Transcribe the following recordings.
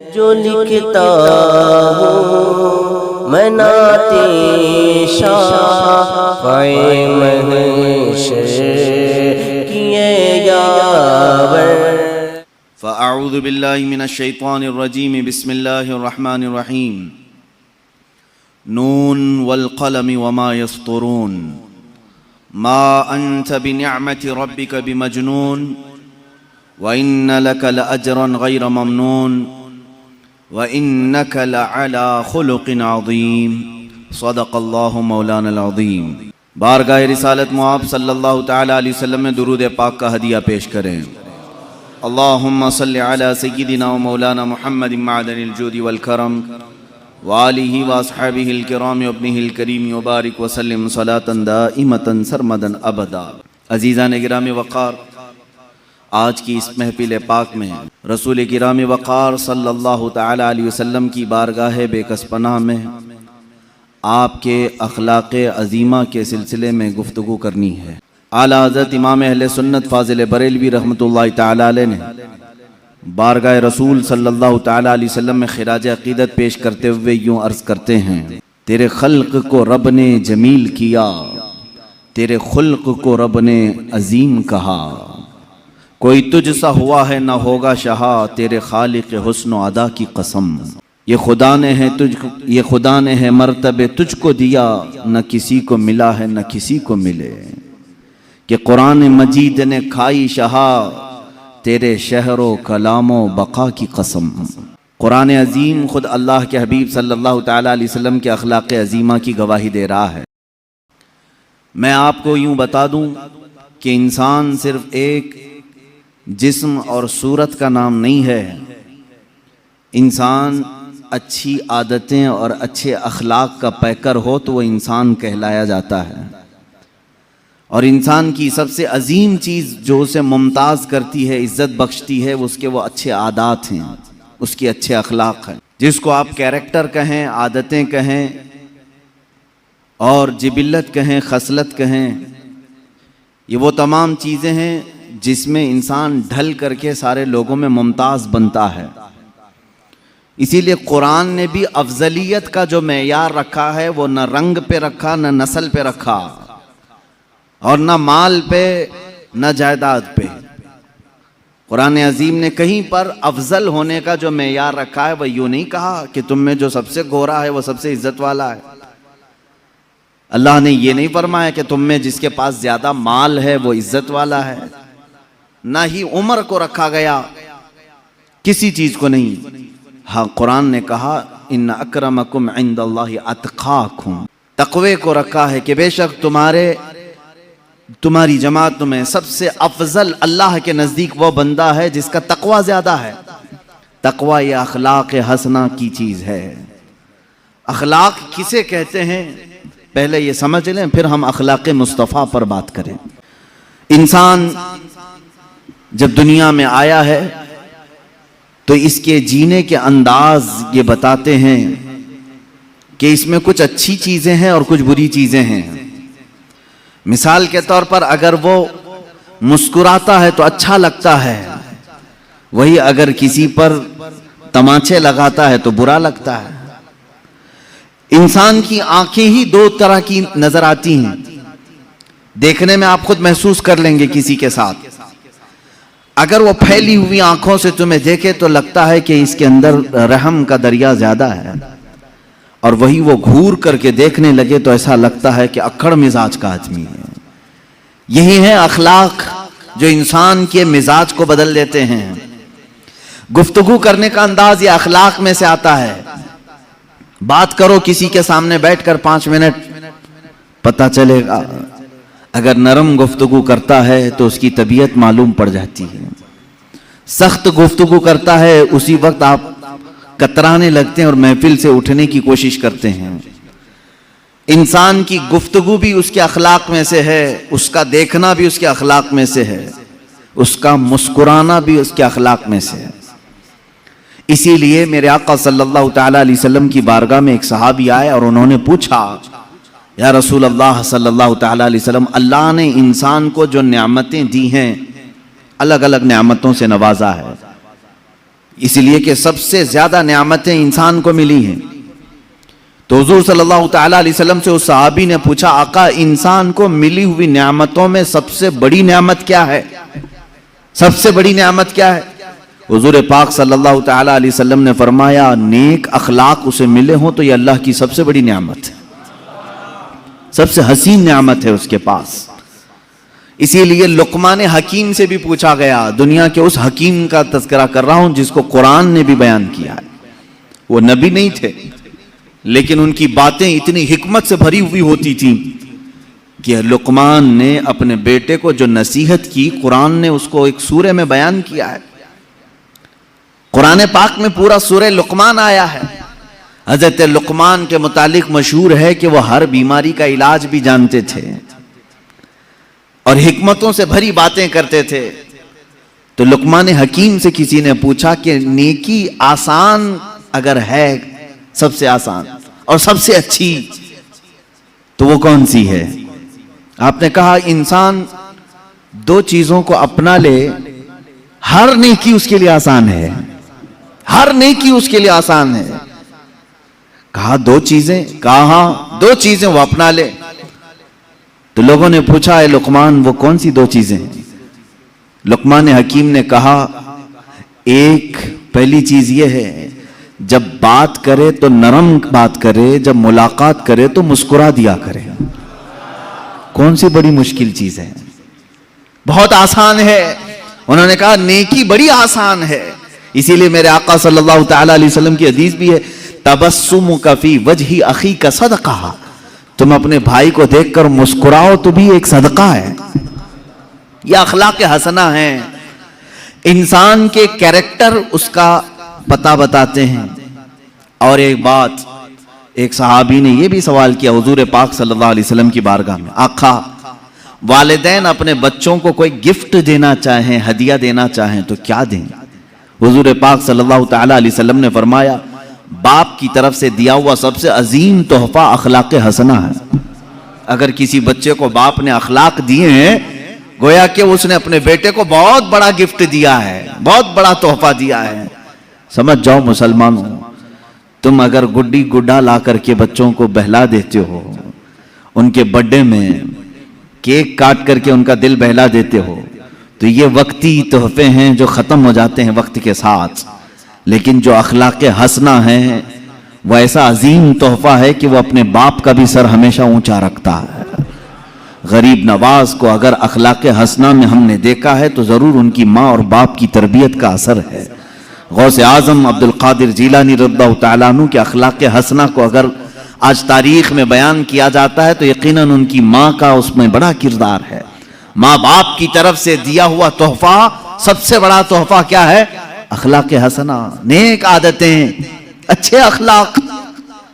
جو لکھتا ہوں میں نعت شافع محشر کیے یاور۔ فاعوذ باللہ من الشیطان الرجیم، بسم اللہ الرحمن الرحیم۔ نون والقلم وما یسطرون، ما انت بنعمت ربک بمجنون، وإن لك لأجرا غير ممنون، وإنك لعلى خلق عظیم۔ صدق اللہ مولانا العظیم۔ بارگاہ رسالت مآب صلی اللہ تعالی علیہ وسلم میں درود پاک کا ہدیہ پیش کریں۔ اللہم صلی علی سیدنا و مولانا محمد معدن الجود والکرم، وآلہ واصحابہ الکرام وابنہ الکریم، وبارک وسلم صلاة دائمة سرمدا ابدا۔ عزیزان گرامی وقار، آج کی اس محفل پاک میں رسول کرام وقار صلی اللہ تعالی علیہ وسلم کی بارگاہ بے کس پناہ میں آپ کے اخلاق عظیمہ کے سلسلے میں گفتگو کرنی ہے۔ اعلیٰ حضرت امام اہل سنت فاضل بریلوی رحمۃ اللہ تعالی علیہ نے بارگاہ رسول صلی اللہ تعالی علیہ وسلم میں خراج عقیدت پیش کرتے ہوئے یوں عرض کرتے ہیں: تیرے خلق کو رب نے جمیل کیا، تیرے خلق کو رب نے عظیم کہا، کوئی تجھ سا ہوا ہے نہ ہوگا شہا، تیرے خالق حسن و ادا کی قسم۔ یہ خدا نے ہے مرتبے تجھ کو دیا، نہ کسی کو ملا ہے نہ کسی کو ملے، کہ قرآن مجید نے کھائی شہا، تیرے شہر و کلام و بقا کی قسم۔ قرآن عظیم خود اللہ کے حبیب صلی اللہ تعالی علیہ وسلم کے اخلاق عظیمہ کی گواہی دے رہا ہے۔ میں آپ کو یوں بتا دوں کہ انسان صرف ایک جسم اور صورت کا نام نہیں ہے، انسان اچھی عادتیں اور اچھے اخلاق کا پیکر ہو تو وہ انسان کہلایا جاتا ہے، اور انسان کی سب سے عظیم چیز جو اسے ممتاز کرتی ہے، عزت بخشتی ہے، اس کے وہ اچھے عادات ہیں، اس کے اچھے اخلاق ہیں، جس کو آپ کیریکٹر کہیں، عادتیں کہیں، اور جبلت کہیں، خصلت کہیں، یہ وہ تمام چیزیں ہیں جس میں انسان ڈھل کر کے سارے لوگوں میں ممتاز بنتا ہے۔ اسی لیے قرآن نے بھی افضلیت کا جو معیار رکھا ہے وہ نہ رنگ پہ رکھا، نہ نسل پہ رکھا، اور نہ مال پہ، نہ جائیداد پہ۔ قرآن عظیم نے کہیں پر افضل ہونے کا جو معیار رکھا ہے وہ یوں نہیں کہا کہ تم میں جو سب سے گورا ہے وہ سب سے عزت والا ہے۔ اللہ نے یہ نہیں فرمایا کہ تم میں جس کے پاس زیادہ مال ہے وہ عزت والا ہے، نہ ہی عمر کو رکھا گیا، کسی چیز کو نہیں۔ ہاں، قرآن نے کہا ان اکرمکم عند اللہ اتقاکم، تقوی کو رکھا ہے کہ بے شک تمہاری جماعت میں سب سے افضل اللہ کے نزدیک وہ بندہ ہے جس کا تقوی زیادہ ہے۔ تقوی یہ اخلاق حسنہ کی چیز ہے۔ اخلاق کسے کہتے ہیں پہلے یہ سمجھ لیں، پھر ہم اخلاق مصطفیٰ پر بات کریں۔ انسان جب دنیا میں آیا ہے تو اس کے جینے کے انداز یہ بتاتے ہیں کہ اس میں کچھ اچھی چیزیں ہیں اور کچھ بری چیزیں ہیں۔ مثال کے طور پر اگر وہ مسکراتا ہے تو اچھا لگتا ہے، وہی اگر کسی پر تماچے لگاتا ہے تو برا لگتا ہے۔ انسان کی آنکھیں ہی دو طرح کی نظر آتی ہیں، دیکھنے میں آپ خود محسوس کر لیں گے کسی کے ساتھ۔ اگر وہ پھیلی ہوئی آنکھوں سے تمہیں دیکھے تو لگتا ہے کہ اس کے اندر رحم کا دریا زیادہ ہے، اور وہی وہ گھور کر کے دیکھنے لگے تو ایسا لگتا ہے کہ اکڑ مزاج کا آدمی ہے۔ یہی ہے اخلاق جو انسان کے مزاج کو بدل دیتے ہیں۔ گفتگو کرنے کا انداز یہ اخلاق میں سے آتا ہے۔ بات کرو کسی کے سامنے بیٹھ کر 5 منٹ، پتہ چلے گا اگر نرم گفتگو کرتا ہے تو اس کی طبیعت معلوم پڑ جاتی ہے، سخت گفتگو کرتا ہے اسی وقت آپ کترانے لگتے ہیں اور محفل سے اٹھنے کی کوشش کرتے ہیں۔ انسان کی گفتگو بھی اس کے اخلاق میں سے ہے، اس کا دیکھنا بھی اس کے اخلاق میں سے ہے، اس کا مسکرانا بھی اس کے اخلاق میں سے ہے۔ اسی لیے میرے آقا صلی اللہ تعالی علیہ وسلم کی بارگاہ میں ایک صحابی آئے اور انہوں نے پوچھا، یا رسول اللہ صلی اللہ تعالی علیہ وسلم، اللہ نے انسان کو جو نعمتیں دی ہیں، الگ الگ نعمتوں سے نوازا ہے، اس لیے کہ سب سے زیادہ نعمتیں انسان کو ملی ہیں. تو حضور صلی اللہ تعالیٰ علیہ وسلم سے اس صحابی نے پوچھا آقا انسان کو ملی ہوئی نعمتوں میں سب سے بڑی نعمت کیا ہے؟ سب سے بڑی نعمت کیا ہے؟ حضور پاک صلی اللہ تعالیٰ علیہ وسلم نے فرمایا نیک اخلاق اسے ملے ہوں تو یہ اللہ کی سب سے بڑی نعمت ہے، سب سے حسین نعمت ہے اس کے پاس. اسی لیے لقمان حکیم سے بھی پوچھا گیا، دنیا کے اس حکیم کا تذکرہ کر رہا ہوں جس کو قرآن نے بھی بیان کیا ہے. وہ نبی نہیں تھے لیکن ان کی باتیں اتنی حکمت سے بھری ہوئی ہوتی تھیں کہ لقمان نے اپنے بیٹے کو جو نصیحت کی قرآن نے اس کو ایک سورہ میں بیان کیا ہے. قرآن پاک میں پورا سورہ لقمان آیا ہے. حضرت لقمان کے متعلق مشہور ہے کہ وہ ہر بیماری کا علاج بھی جانتے تھے اور حکمتوں سے بھری باتیں کرتے تھے. تو لقمان حکیم سے کسی نے پوچھا کہ نیکی آسان اگر ہے، سب سے آسان اور سب سے اچھی تو وہ کون سی ہے؟ آپ نے کہا انسان دو چیزوں کو اپنا لے، ہر نیکی اس کے لیے آسان ہے، ہر نیکی اس کے لیے آسان ہے. کہا دو چیزیں؟ کہا ہاں دو چیزیں وہ اپنا لے. تو لوگوں نے پوچھا اے لقمان وہ کون سی دو چیزیں؟ لقمان حکیم نے کہا ایک پہلی چیز یہ ہے جب بات کرے تو نرم بات کرے، جب ملاقات کرے تو مسکرا دیا کرے. کون سی بڑی مشکل چیز ہے؟ بہت آسان ہے. انہوں نے کہا نیکی بڑی آسان ہے. اسی لیے میرے آقا صلی اللہ تعالیٰ علیہ وسلم کی حدیث بھی ہے تبسمک فی وجہ اخیک صدقہ، تم اپنے بھائی کو دیکھ کر مسکراؤ تو بھی ایک صدقہ ہے. یہ اخلاق حسنہ ہیں. انسان کے کیریکٹر اس کا پتہ بتاتے ہیں. اور ایک بات، ایک صحابی نے یہ بھی سوال کیا حضور پاک صلی اللہ علیہ وسلم کی بارگاہ میں، آقا والدین اپنے بچوں کو کوئی گفٹ دینا چاہیں، ہدیہ دینا چاہیں تو کیا دیں؟ حضور پاک صلی اللہ تعالیٰ علیہ وسلم نے فرمایا باپ کی طرف سے دیا ہوا سب سے عظیم تحفہ اخلاق حسنہ ہے. اگر کسی بچے کو باپ نے اخلاق دیے ہیں گویا کہ اس نے اپنے بیٹے کو بہت بڑا گفٹ دیا ہے، بہت بڑا تحفہ دیا ہے. سمجھ جاؤ مسلمانوں، تم اگر گڈی گڈا لا کر کے بچوں کو بہلا دیتے ہو، ان کے برتھڈے میں کیک کاٹ کر کے ان کا دل بہلا دیتے ہو تو یہ وقتی تحفے ہیں جو ختم ہو جاتے ہیں وقت کے ساتھ. لیکن جو اخلاق حسنہ ہیں وہ ایسا عظیم تحفہ ہے کہ وہ اپنے باپ کا بھی سر ہمیشہ اونچا رکھتا ہے. غریب نواز کو اگر اخلاق حسنہ میں ہم نے دیکھا ہے تو ضرور ان کی ماں اور باپ کی تربیت کا اثر ہے. غوث اعظم عبد القادر جیلانی رضی اللہ تعالیٰ عنہ کے اخلاق حسنہ کو اگر آج تاریخ میں بیان کیا جاتا ہے تو یقیناً ان کی ماں کا اس میں بڑا کردار ہے. ماں باپ کی طرف سے دیا ہوا تحفہ، سب سے بڑا تحفہ کیا ہے؟ اخلاق حسنہ، نیک عادتیں، اچھے اخلاق.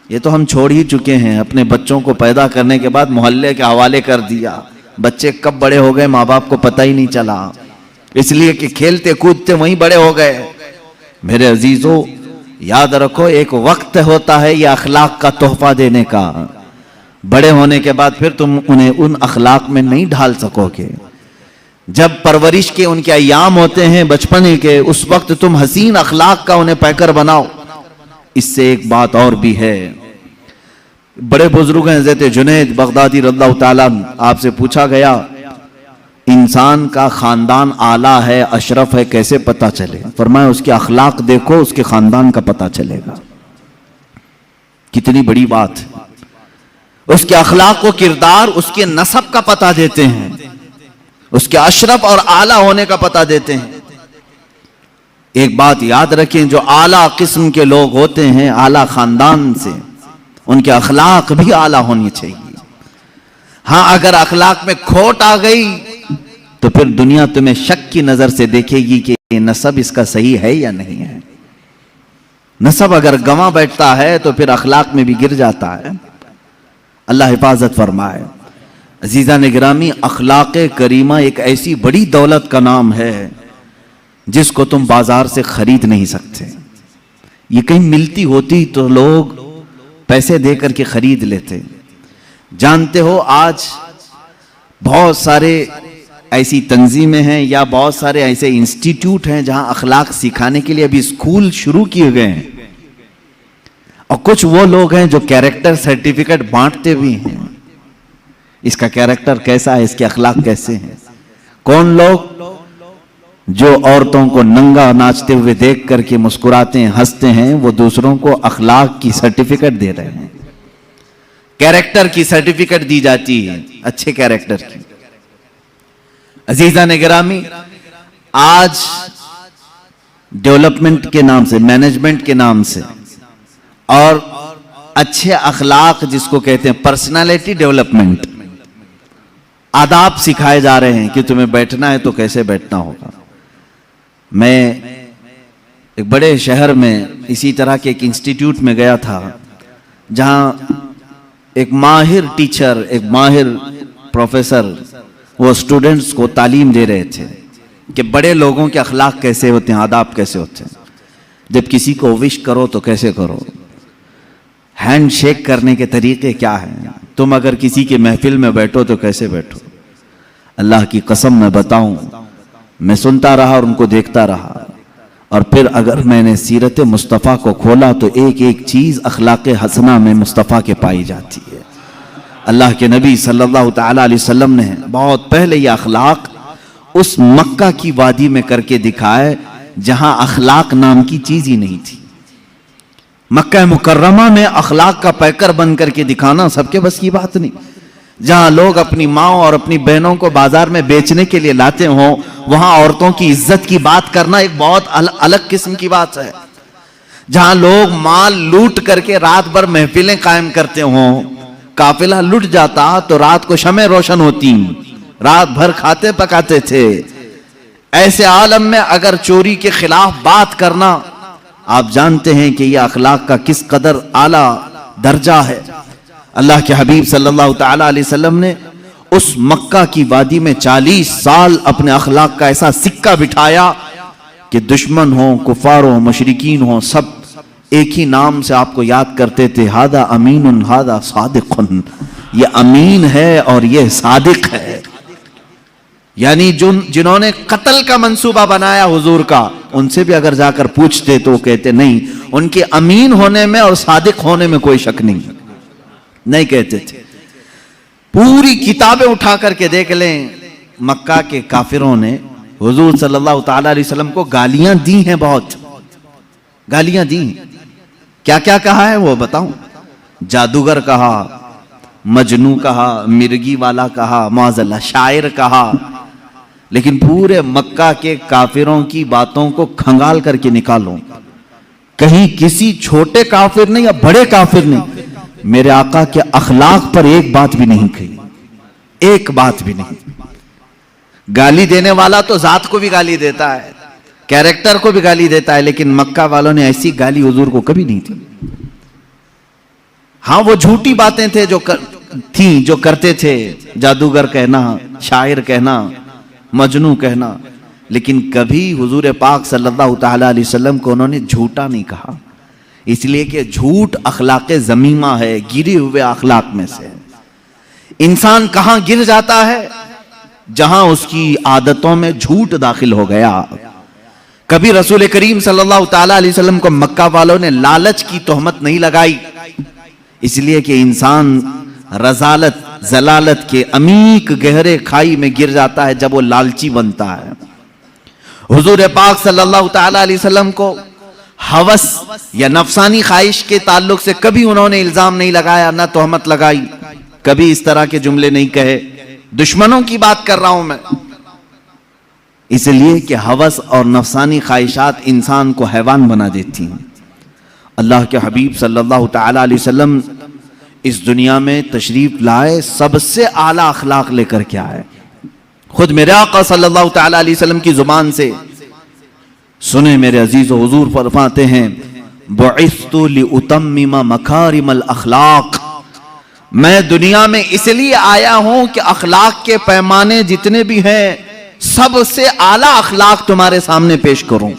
یہ تو ہم چھوڑ ہی چکے ہیں. اپنے بچوں کو پیدا کرنے کے بعد محلے کے حوالے کر دیا. بچے کب بڑے ہو گئے ماں باپ کو پتہ ہی نہیں چلا، اس لیے کہ کھیلتے کودتے وہیں بڑے ہو گئے. میرے عزیزو یاد رکھو ایک وقت ہوتا ہے یہ اخلاق کا تحفہ دینے کا. بڑے ہونے کے بعد پھر تم انہیں ان اخلاق میں نہیں ڈھال سکو گے. جب پرورش کے ان کے ایام ہوتے ہیں بچپنے کے، اس وقت تم حسین اخلاق کا انہیں پیکر بناؤ. اس سے ایک بات اور بھی ہے، بڑے بزرگ ہیں حضرت جنید بغدادی رضی اللہ تعالیٰ، آپ سے پوچھا گیا انسان کا خاندان اعلیٰ ہے اشرف ہے کیسے پتہ چلے؟ فرمایا اس کے اخلاق دیکھو اس کے خاندان کا پتہ چلے گا. کتنی بڑی بات ہے. اس کے اخلاق و کردار اس کے نسب کا پتہ دیتے ہیں، اس کے اشرف اور اعلیٰ ہونے کا پتہ دیتے ہیں. ایک بات یاد رکھیں، جو اعلیٰ قسم کے لوگ ہوتے ہیں اعلیٰ خاندان سے، ان کے اخلاق بھی اعلیٰ ہونی چاہیے. ہاں اگر اخلاق میں کھوٹ آ گئی تو پھر دنیا تمہیں شک کی نظر سے دیکھے گی کہ یہ نسب اس کا صحیح ہے یا نہیں ہے. نسب اگر گنوا بیٹھتا ہے تو پھر اخلاق میں بھی گر جاتا ہے. اللہ حفاظت فرمائے. عزیزان گرامی، اخلاق کریمہ ایک ایسی بڑی دولت کا نام ہے جس کو تم بازار سے خرید نہیں سکتے. یہ کہیں ملتی ہوتی تو لوگ پیسے دے کر کے خرید لیتے. جانتے ہو آج بہت سارے ایسی تنظیمیں ہیں یا بہت سارے ایسے انسٹیٹیوٹ ہیں جہاں اخلاق سکھانے کے لیے ابھی اسکول شروع کیے گئے ہیں، اور کچھ وہ لوگ ہیں جو کیریکٹر سرٹیفکیٹ بانٹتے بھی ہیں، اس کا کیریکٹر کیسا ہے، اس کے اخلاق کیسے ہیں۔ کون لوگ؟ جو عورتوں کو ننگا ناچتے ہوئے دیکھ کر کے مسکراتے ہیں، ہنستے ہیں، وہ دوسروں کو اخلاق کی سرٹیفکیٹ دے رہے ہیں، کیریکٹر کی سرٹیفکیٹ دی جاتی ہے، اچھے کیریکٹر کی۔ عزیزان گرامی، آج ڈیولپمنٹ کے نام سے، مینجمنٹ کے نام سے، اور اچھے اخلاق جس کو کہتے ہیں پرسنالٹی ڈیولپمنٹ، آداب سکھائے جا رہے ہیں کہ تمہیں بیٹھنا ہے تو کیسے بیٹھنا ہوگا۔ میں ایک بڑے شہر میں اسی طرح کے ایک انسٹیٹیوٹ میں گیا تھا، جہاں ایک ماہر ٹیچر، ایک ماہر پروفیسر وہ اسٹوڈنٹس کو تعلیم دے رہے تھے کہ بڑے لوگوں کے اخلاق کیسے ہوتے ہیں، آداب کیسے ہوتے ہیں، جب کسی کو وش کرو تو کیسے کرو، ہینڈ شیک کرنے کے طریقے کیا ہیں، تم اگر کسی کی محفل میں بیٹھو تو کیسے بیٹھو۔ اللہ کی قسم میں بتاؤں، میں سنتا رہا اور ان کو دیکھتا رہا، اور پھر اگر میں نے سیرت مصطفیٰ کو کھولا تو ایک ایک چیز اخلاق حسنہ میں مصطفیٰ کے پائی جاتی ہے۔ اللہ کے نبی صلی اللہ تعالی علیہ وسلم نے بہت پہلے یہ اخلاق اس مکہ کی وادی میں کر کے دکھائے جہاں اخلاق نام کی چیز ہی نہیں تھی۔ مکہ مکرمہ میں اخلاق کا پیکر بن کر کے دکھانا سب کے بس کی بات نہیں۔ جہاں لوگ اپنی ماں اور اپنی بہنوں کو بازار میں بیچنے کے لیے لاتے ہوں، وہاں عورتوں کی عزت کی بات کرنا ایک بہت الگ قسم کی بات ہے۔ جہاں لوگ مال لوٹ کر کے رات بھر محفلیں قائم کرتے ہوں، قافلہ لٹ جاتا تو رات کو شمع روشن ہوتی، رات بھر کھاتے پکاتے تھے، ایسے عالم میں اگر چوری کے خلاف بات کرنا، آپ جانتے ہیں کہ یہ اخلاق کا کس قدر اعلیٰ درجہ ہے۔ اللہ کے حبیب صلی اللہ تعالی علیہ وسلم نے اس مکہ کی وادی میں 40 سال اپنے اخلاق کا ایسا سکہ بٹھایا کہ دشمن ہوں، کفار ہوں، مشرکین ہوں، سب ایک ہی نام سے آپ کو یاد کرتے تھے، ہذا امین ہذا صادق، یہ امین ہے اور یہ صادق ہے۔ یعنی جنہوں نے قتل کا منصوبہ بنایا حضور کا، ان سے بھی اگر جا کر پوچھتے تو وہ کہتے نہیں، ان کے امین ہونے میں اور صادق ہونے میں کوئی شک نہیں کہتے تھے۔ پوری کتابیں اٹھا کر کے دیکھ لیں، مکہ کے کافروں نے حضور صلی اللہ تعالی علیہ وسلم کو گالیاں دی ہیں، بہت گالیاں دی ہیں۔ کیا کیا کہا ہے وہ بتاؤں؟ جادوگر کہا، مجنو کہا، مرگی والا کہا، معاذ اللہ شاعر کہا، لیکن پورے مکہ کے کافروں کی باتوں کو کھنگال کر کے نکالو، کہیں کسی چھوٹے کافر نے یا بڑے کافر نے میرے آقا کے اخلاق پر ایک بات بھی نہیں کہی، ایک بات بھی نہیں۔ گالی دینے والا تو ذات کو بھی گالی دیتا ہے، کیریکٹر کو بھی گالی دیتا ہے، لیکن مکہ والوں نے ایسی گالی حضور کو کبھی نہیں تھی۔ ہاں وہ جھوٹی باتیں تھے جو کرتے تھے، جادوگر کہنا، شاعر کہنا، مجنو کہنا، لیکن کبھی حضور پاک صلی اللہ تعالی علیہ وسلم کو انہوں نے جھوٹا نہیں کہا، اس لیے کہ جھوٹ اخلاق ذمیمہ ہے، گرے ہوئے اخلاق میں سے۔ انسان کہاں گر جاتا ہے؟ جہاں اس کی عادتوں میں جھوٹ داخل ہو گیا۔ کبھی رسول کریم صلی اللہ تعالی علیہ وسلم کو مکہ والوں نے لالچ کی تہمت نہیں لگائی، اس لیے کہ انسان رذالت زلالت کے عمیق گہرے کھائی میں گر جاتا ہے جب وہ لالچی بنتا ہے۔ حضور پاک صلی اللہ تعالی علیہ وسلم کو ہوس یا نفسانی خواہش کے تعلق سے کبھی انہوں نے الزام نہیں لگایا، نہ تہمت لگائی، کبھی اس طرح کے جملے نہیں کہے۔ دشمنوں کی بات کر رہا ہوں میں، اس لیے کہ ہوس اور نفسانی خواہشات انسان کو حیوان بنا دیتی ہیں۔ اللہ کے حبیب صلی اللہ تعالی علیہ وسلم اس دنیا میں تشریف لائے، سب سے اعلیٰ اخلاق لے کر کے آئے۔ خود میرے آقا صلی اللہ تعالی علیہ وسلم کی زبان سے سنیں میرے عزیز و حضور فرماتے ہیں، بعثت لأتمم مکارم الاخلاق، میں دنیا میں اس لیے آیا ہوں کہ اخلاق کے پیمانے جتنے بھی ہیں سب سے اعلیٰ اخلاق تمہارے سامنے پیش کروں۔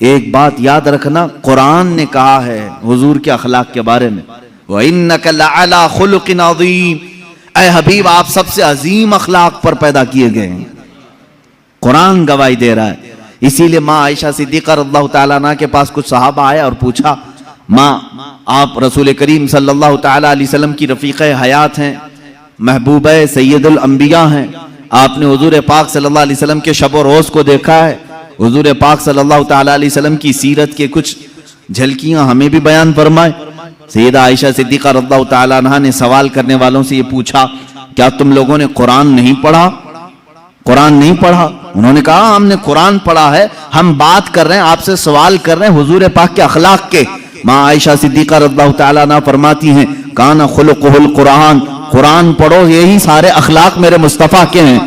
ایک بات یاد رکھنا، قرآن نے کہا ہے حضور کے اخلاق کے بارے میں، وَإِنَّكَ لَعَلَىٰ خُلُقٍ عَظِيمٍ، اے حبیب آپ سب سے عظیم اخلاق پر پیدا کیے گئے ہیں. قرآن گواہی دے رہا ہے. اسی لیے ماں عائشہ صدیقہ رضی اللہ تعالیٰ عنہ کے پاس کچھ صحابہ آئے اور پوچھا ماں آپ رسول کریم صلی اللہ تعالیٰ علیہ وسلم کی رفیق حیات ہیں, محبوب سید الانبیاء ہیں, آپ نے حضور پاک صلی اللہ علیہ وسلم کے شب و روز کو دیکھا ہے, حضور پاک صلی اللہ تعالیٰ علیہ وسلم کی سیرت کے کچھ جھلکیاں ہمیں بھی بیان فرمائے. سیدہ عائشہ صدیقہ رضی اللہ تعالیٰ عنہ نے سوال کرنے والوں سے یہ پوچھا کیا تم لوگوں نے قرآن نہیں پڑھا؟ قرآن نہیں پڑھا؟ انہوں نے کہا ہم نے قرآن پڑھا ہے, ہم بات کر رہے ہیں, آپ سے سوال کر رہے ہیں حضور پاک کے اخلاق کے. ماں عائشہ صدیقہ رضی اللہ تعالیٰ عنہ فرماتی ہیں کان خلقہ القرآن, قرآن پڑھو, یہی سارے اخلاق میرے مصطفیٰ کے ہیں.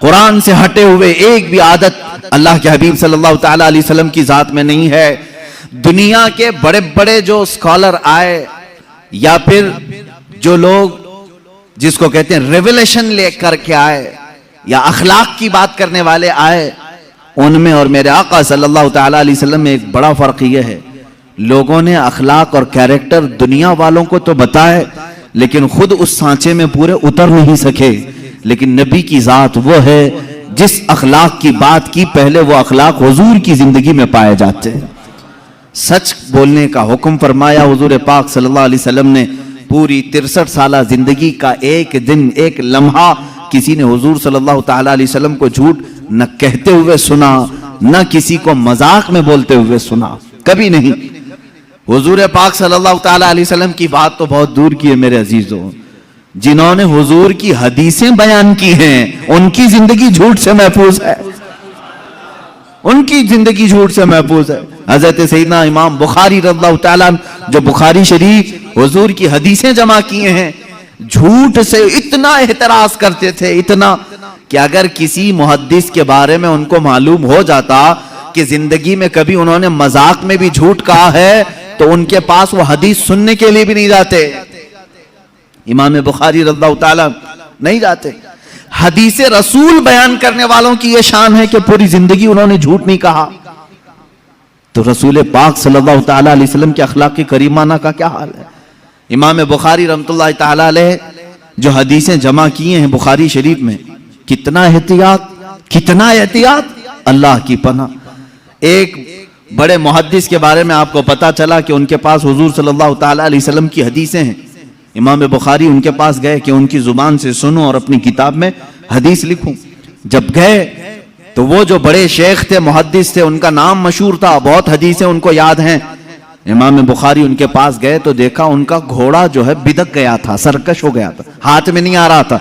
قرآن سے ہٹے ہوئے ایک بھی عادت اللہ کے حبیب صلی اللہ تعالیٰ علیہ وسلم کی ذات میں نہیں ہے. دنیا کے بڑے بڑے جو اسکالر آئے یا پھر جو لوگ جس کو کہتے ہیں ریولیشن لے کر کے آئے یا اخلاق کی بات کرنے والے آئے, ان میں اور میرے آقا صلی اللہ تعالیٰ علیہ وسلم میں ایک بڑا فرق یہ ہے, لوگوں نے اخلاق اور کیریکٹر دنیا والوں کو تو بتائے لیکن خود اس سانچے میں پورے اتر نہیں سکے. لیکن نبی کی ذات وہ ہے جس اخلاق کی بات کی پہلے وہ اخلاق حضور کی زندگی میں پائے جاتے ہیں. سچ بولنے کا حکم فرمایا حضور پاک صلی اللہ علیہ وسلم نے. پوری 63 سالہ زندگی کا ایک دن ایک لمحہ کسی نے حضور صلی اللہ تعالیٰ علیہ وسلم کو جھوٹ نہ کہتے ہوئے سنا, نہ کسی کو مذاق میں بولتے ہوئے سنا, کبھی نہیں. حضور پاک صلی اللہ تعالیٰ علیہ وسلم کی بات تو بہت دور کی ہے میرے عزیزوں, جنہوں نے حضور کی حدیثیں بیان کی ہیں ان کی زندگی جھوٹ سے محفوظ ہے, ان کی زندگی جھوٹ سے محفوظ ہے. حضرت سیدنا امام بخاری رضی اللہ تعالیٰ جو بخاری شریف حضور کی حدیثیں جمع کیے ہیں, جھوٹ سے اتنا احتراز کرتے تھے, اتنا کہ اگر کسی محدث کے بارے میں ان کو معلوم ہو جاتا کہ زندگی میں کبھی انہوں نے مذاق میں بھی جھوٹ کہا ہے تو ان کے پاس وہ حدیث سننے کے لیے بھی نہیں جاتے. امام بخاری رضی اللہ تعالیٰ نہیں جاتے. حدیث رسول بیان کرنے والوں کی یہ شان ہے کہ پوری زندگی انہوں نے جھوٹ نہیں کہا. تو رسول پاک صلی اللہ تعالیٰ علیہ وسلم کے اخلاق کریمانہ کا کیا حال ہے؟ امام بخاری رحمۃ اللہ تعالیٰ علیہ جو حدیثیں جمع کیے ہیں بخاری شریف میں, کتنا احتیاط, کتنا احتیاط, اللہ کی پناہ. ایک بڑے محدث کے بارے میں آپ کو پتا چلا کہ ان کے پاس حضور صلی اللہ تعالیٰ علیہ وسلم کی حدیثیں ہیں. امام بخاری ان کے پاس گئے کہ ان کی زبان سے سنوں اور اپنی کتاب میں حدیث لکھوں. جب گئے تو وہ جو بڑے شیخ تھے, محدث تھے, ان کا نام مشہور تھا, بہت حدیثیں ان کو یاد ہیں. امام بخاری ان کے پاس گئے تو دیکھا ان کا گھوڑا جو ہے بدک گیا تھا, سرکش ہو گیا تھا, ہاتھ میں نہیں آ رہا تھا,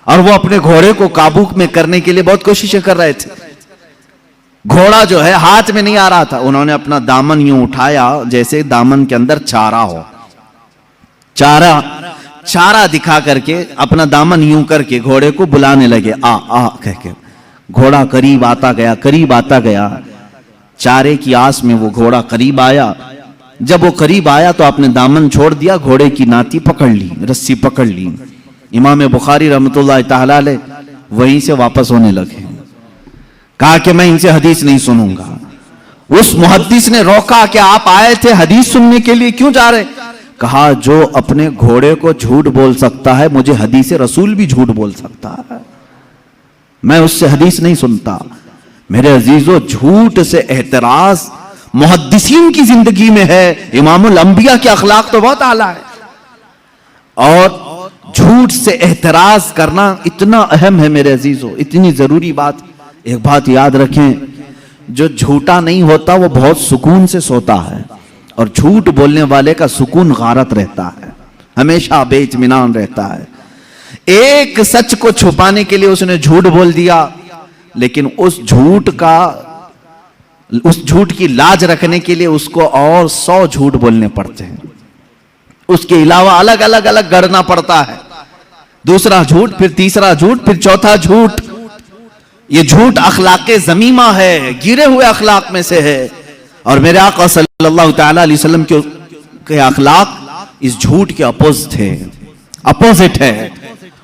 اور وہ اپنے گھوڑے کو قابو میں کرنے کے لیے بہت کوششیں کر رہے تھے. گھوڑا جو ہے ہاتھ میں نہیں آ رہا تھا. انہوں نے اپنا دامن یوں اٹھایا جیسے دامن کے اندر چارہ ہو, چارہ دکھا کر کے اپنا دامن یوں کر کے گھوڑے کو بلانے لگے, آ آ کہہ کے. گھوڑا قریب آتا گیا, قریب آتا گیا. چارے کی آس میں وہ گھوڑا قریب آیا. جب وہ قریب آیا تو آپ نے دامن چھوڑ دیا, گھوڑے کی ناتی پکڑ لی, رسی پکڑ لی. امام بخاری رحمۃ اللہ تعالیٰ علیہ وہیں سے واپس ہونے لگے. کہا کہ میں ان سے حدیث نہیں سنوں گا. اس محدث نے روکا کہ آپ آئے تھے حدیث سننے کے لیے, کیوں جا رہے؟ کہا جو اپنے گھوڑے کو جھوٹ بول سکتا ہے مجھے حدیث رسول بھی جھوٹ بول سکتا ہے, میں اس سے حدیث نہیں سنتا. میرے عزیزو, جھوٹ سے احتراز محدثین کی زندگی میں ہے. امام الانبیاء کے اخلاق تو بہت اعلیٰ ہے, اور جھوٹ سے احتراز کرنا اتنا اہم ہے میرے عزیزو, اتنی ضروری بات. ایک بات یاد رکھیں, جو جھوٹا نہیں ہوتا وہ بہت سکون سے سوتا ہے, اور جھوٹ بولنے والے کا سکون غارت رہتا ہے, ہمیشہ بے اطمینان رہتا ہے. ایک سچ کو چھپانے کے لیے اس نے جھوٹ بول دیا, لیکن اس جھوٹ کی لاج رکھنے کے لیے اس کو اور 100 جھوٹ بولنے پڑتے ہیں. اس کے علاوہ الگ الگ الگ گڑنا پڑتا ہے. دوسرا جھوٹ, پھر تیسرا جھوٹ, پھر چوتھا جھوٹ. یہ جھوٹ اخلاق ذمیمہ ہے, گرے ہوئے اخلاق میں سے ہے. اور میرے آقا صلی اللہ تعالیٰ علیہ وسلم کے اخلاق اس جھوٹ کے اپوزٹ ہے.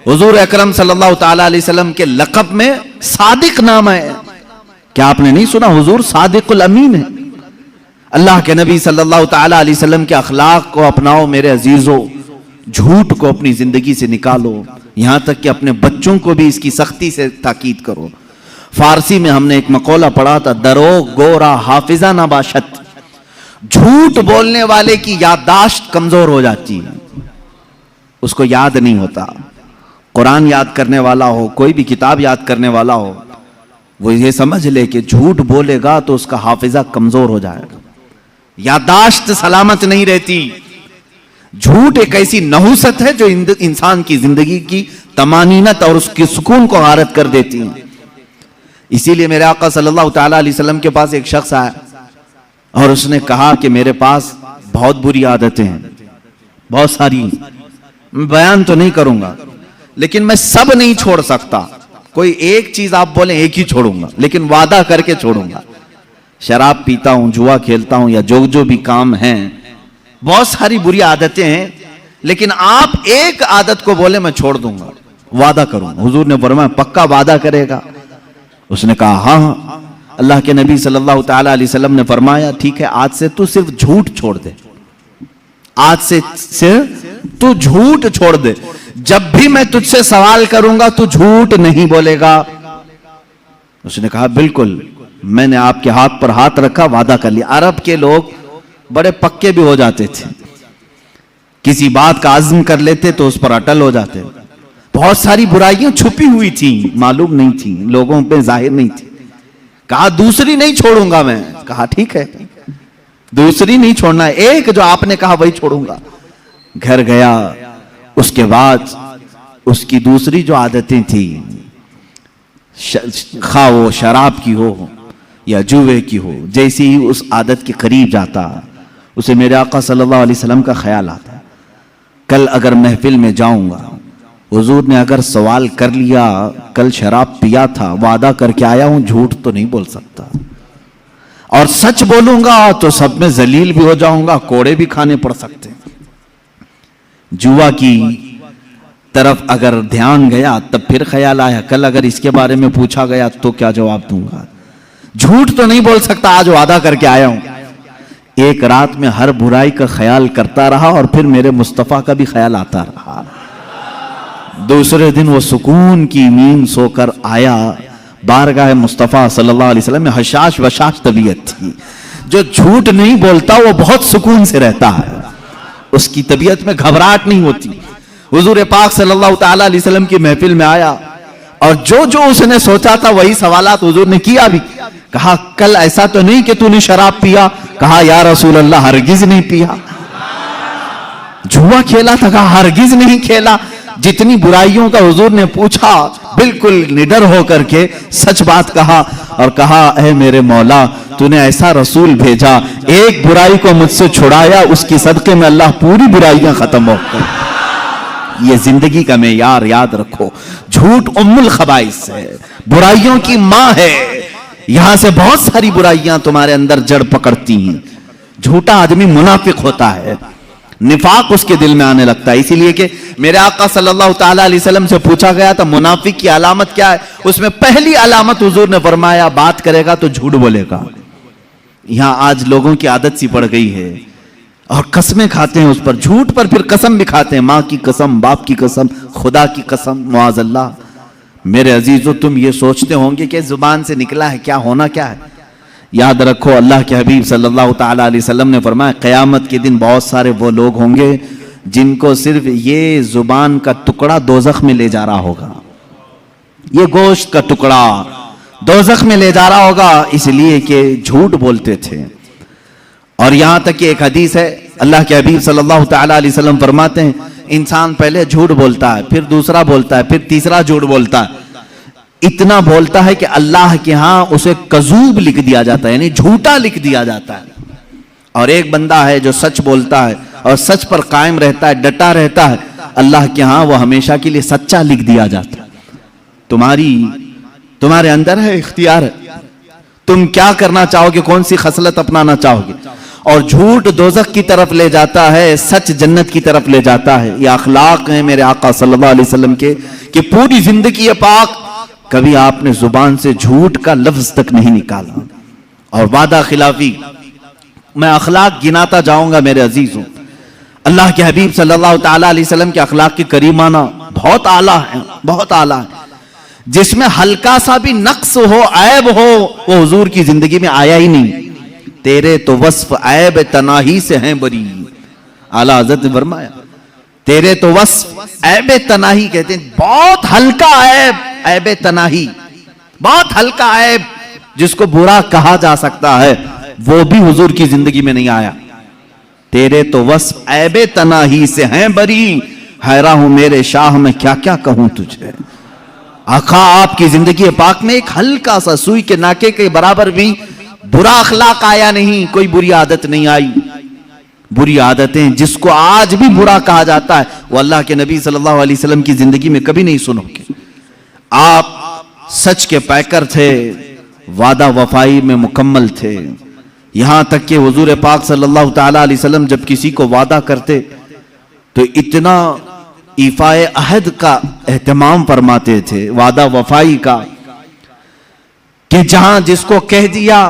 حضور اکرم صلی اللہ تعالیٰ علیہ وسلم کے لقب میں صادق نام ہے. کیا آپ نے نہیں سنا حضور صادق الامین ہے؟ اللہ کے نبی صلی اللہ تعالیٰ علیہ وسلم کے اخلاق کو اپناؤ میرے عزیزو. جھوٹ کو اپنی زندگی سے نکالو، یہاں تک کہ اپنے بچوں کو بھی اس کی سختی سے تاکید کرو۔ فارسی میں ہم نے ایک مقولہ پڑھا تھا، دروغ گورا حافظہ نہ باشد، جھوٹ بولنے والے کی یادداشت کمزور ہو جاتی ہے، اس کو یاد نہیں ہوتا۔ قرآن یاد کرنے والا ہو، کوئی بھی کتاب یاد کرنے والا ہو، وہ یہ سمجھ لے کہ جھوٹ بولے گا تو اس کا حافظہ کمزور ہو جائے گا، یادداشت سلامت نہیں رہتی۔ جھوٹ ایک ایسی نحوست ہے جو انسان کی زندگی کی طمانینت اور اس کے سکون کو غارت کر دیتی ہے۔ اسی لیے میرے آقا صلی اللہ تعالیٰ علیہ وسلم کے پاس ایک شخص آیا اور اس نے کہا کہ میرے پاس بہت بری عادتیں ہیں، بہت ساری، میں بیان تو نہیں کروں گا لیکن میں سب نہیں چھوڑ سکتا، کوئی ایک چیز آپ بولیں ایک ہی چھوڑوں گا لیکن وعدہ کر کے چھوڑوں گا، شراب پیتا ہوں، جوا کھیلتا ہوں، یا جو بھی کام ہیں، بہت ساری بری عادتیں ہیں، لیکن آپ ایک عادت کو بولے میں چھوڑ دوں گا، وعدہ کروں گا۔ حضور نے فرمایا پکا وعدہ کرے گا؟ اس نے کہا ہاں۔ اللہ کے نبی صلی اللہ تعالیٰ علیہ وسلم نے فرمایا ٹھیک ہے، آج سے تو صرف جھوٹ چھوڑ دے، آج سے صرف تو جھوٹ چھوڑ دے، جب بھی میں تجھ سے سوال کروں گا تو جھوٹ نہیں بولے گا۔ اس نے کہا بالکل، میں نے آپ کے ہاتھ پر ہاتھ رکھا، وعدہ کر لیا۔ عرب کے لوگ بڑے پکے بھی ہو جاتے تھے، کسی بات کا عزم کر لیتے تو اس پر اٹل ہو جاتے۔ بہت ساری برائیاں چھپی ہوئی تھیں، معلوم نہیں تھیں، لوگوں پہ ظاہر نہیں تھی۔ کہا دوسری نہیں چھوڑوں گا میں، کہا ٹھیک ہے، دوسری نہیں چھوڑنا، ایک جو آپ نے کہا وہی چھوڑوں گا۔ گھر گیا، اس کے بعد اس کی دوسری جو عادتیں تھیں، خواہ وہ شراب کی ہو یا جوے کی ہو، جیسی ہی اس عادت کے قریب جاتا اسے میرے آقا صلی اللہ علیہ وسلم کا خیال آتا، کل اگر محفل میں جاؤں گا، حضور نے اگر سوال کر لیا کل شراب پیا تھا، وعدہ کر کے آیا ہوں، جھوٹ تو نہیں بول سکتا، اور سچ بولوں گا تو سب میں ذلیل بھی ہو جاؤں گا، کوڑے بھی کھانے پڑ سکتے ہیں۔ جوا کی طرف اگر دھیان گیا تب پھر خیال آیا کل اگر اس کے بارے میں پوچھا گیا تو کیا جواب دوں گا، جھوٹ تو نہیں بول سکتا، آج وعدہ کر کے آیا ہوں۔ ایک رات میں ہر برائی کا خیال کرتا رہا اور پھر میرے مصطفیٰ کا بھی خیال آتا رہا۔ دوسرے دن وہ سکون کی نیند سو کر آیا، بارگاہ مصطفیٰ صلی اللہ علیہ وسلم میں حشاش وشاش طبیعت تھی، جو جھوٹ نہیں بولتا وہ بہت سکون سے رہتا ہے، اس کی طبیعت میں گھبراہٹ نہیں ہوتی۔ حضور پاک صلی اللہ تعالیٰ علیہ وسلم کی محفل میں آیا اور جو اس نے سوچا تھا وہی سوالات حضور نے کیا بھی۔ کہا کل ایسا تو نہیں کہ تو نے شراب پیا؟ کہا یا رسول اللہ ہرگز نہیں پیا۔ جوا کھیلا تھا؟ کہا ہرگز نہیں کھیلا۔ جتنی برائیوں کا حضور نے پوچھا بالکل نڈر ہو کر کے سچ بات کہا اور کہا اے میرے مولا تو نے ایسا رسول بھیجا، ایک برائی کو مجھ سے چھڑایا، اس کی صدقے میں اللہ پوری برائیاں ختم ہو گئی۔ یہ زندگی کا معیار یاد رکھو، جھوٹ ام الخبائث ہے، برائیوں کی ماں ہے، یہاں سے بہت ساری برائیاں تمہارے اندر جڑ پکڑتی ہیں۔ جھوٹا آدمی منافق ہوتا ہے، نفاق اس کے دل میں آنے لگتا ہے، اسی لیے کہ میرے آقا صلی اللہ تعالیٰ علیہ وسلم سے پوچھا گیا تھا منافق کی علامت کیا ہے، اس میں پہلی علامت حضور نے فرمایا بات کرے گا تو جھوٹ بولے گا۔ یہاں آج لوگوں کی عادت سی پڑ گئی ہے اور قسمیں کھاتے ہیں اس پر، جھوٹ پر پھر قسم بھی کھاتے ہیں، ماں کی قسم، باپ کی قسم، خدا کی قسم، معاذ اللہ۔ میرے عزیزو تم یہ سوچتے ہوں گے کہ زبان سے نکلا ہے کیا ہونا کیا ہے، یاد رکھو اللہ کے حبیب صلی اللہ تعالیٰ علیہ وسلم نے فرمایا قیامت کے دن بہت سارے وہ لوگ ہوں گے جن کو صرف یہ زبان کا ٹکڑا دوزخ میں لے جا رہا ہوگا، یہ گوشت کا ٹکڑا دوزخ میں لے جا رہا ہوگا، اس لیے کہ جھوٹ بولتے تھے۔ اور یہاں تک کہ ایک حدیث ہے، اللہ کے حبیب صلی اللہ تعالیٰ علیہ وسلم فرماتے ہیں انسان پہلے جھوٹ بولتا ہے، پھر دوسرا بولتا ہے، پھر تیسرا جھوٹ بولتا ہے، اتنا بولتا ہے کہ اللہ کے ہاں اسے کذوب لکھ دیا جاتا ہے، یعنی جھوٹا لکھ دیا جاتا ہے۔ اور ایک بندہ ہے جو سچ بولتا ہے اور سچ پر قائم رہتا ہے، ڈٹا رہتا ہے، اللہ کے ہاں وہ ہمیشہ کے لیے سچا لکھ دیا جاتا ہے۔ تمہارے اندر ہے اختیار ہے، تم کیا کرنا چاہو گے، کون سی خصلت اپنانا چاہو گے۔ اور جھوٹ دوزخ کی طرف لے جاتا ہے، سچ جنت کی طرف لے جاتا ہے۔ یہ اخلاق ہیں میرے آقا صلی اللہ علیہ وسلم کے کہ پوری زندگی پاک کبھی آپ نے زبان سے جھوٹ کا لفظ تک نہیں نکالا۔ اور وعدہ خلافی، میں اخلاق گناتا جاؤں گا میرے عزیزوں، اللہ کے حبیب صلی اللہ تعالیٰ علیہ وسلم کے اخلاق کی کریمانہ بہت اعلیٰ ہیں، بہت اعلیٰ ہیں. جس میں ہلکا سا بھی نقص ہو، عیب ہو، وہ حضور کی زندگی میں آیا ہی نہیں. تیرے تو وصف عیب تناہی سے ہیں بری. اعلیٰ حضرت نے فرمایا تیرے تو وصف عیب تناہی، کہتے ہیں بہت ہلکا عیب، عیب تناہی، بہت ہلکا عیب جس کو برا کہا جا سکتا ہے، وہ بھی حضور کی زندگی میں نہیں آیا. تیرے تو وصف عیب تناہی سے ہیں بری، حیران ہوں میرے شاہ میں کیا کیا کہوں تجھے. آقا آپ کی زندگی پاک میں ایک ہلکا سا سوئی کے ناکے کے برابر بھی برا اخلاق آیا نہیں، کوئی بری عادت نہیں آئی. بری عادتیں جس کو آج بھی برا کہا جاتا ہے وہ اللہ کے نبی صلی اللہ علیہ وسلم کی زندگی میں کبھی نہیں سنو گے. آپ سچ کے پیکر تھے، وعدہ وفائی میں مکمل تھے. یہاں تک کہ حضور پاک صلی اللہ تعالیٰ علیہ وسلم جب کسی کو وعدہ کرتے تو اتنا ایفاء عہد کا اہتمام فرماتے تھے، وعدہ وفائی کا، کہ جہاں جس کو کہہ دیا.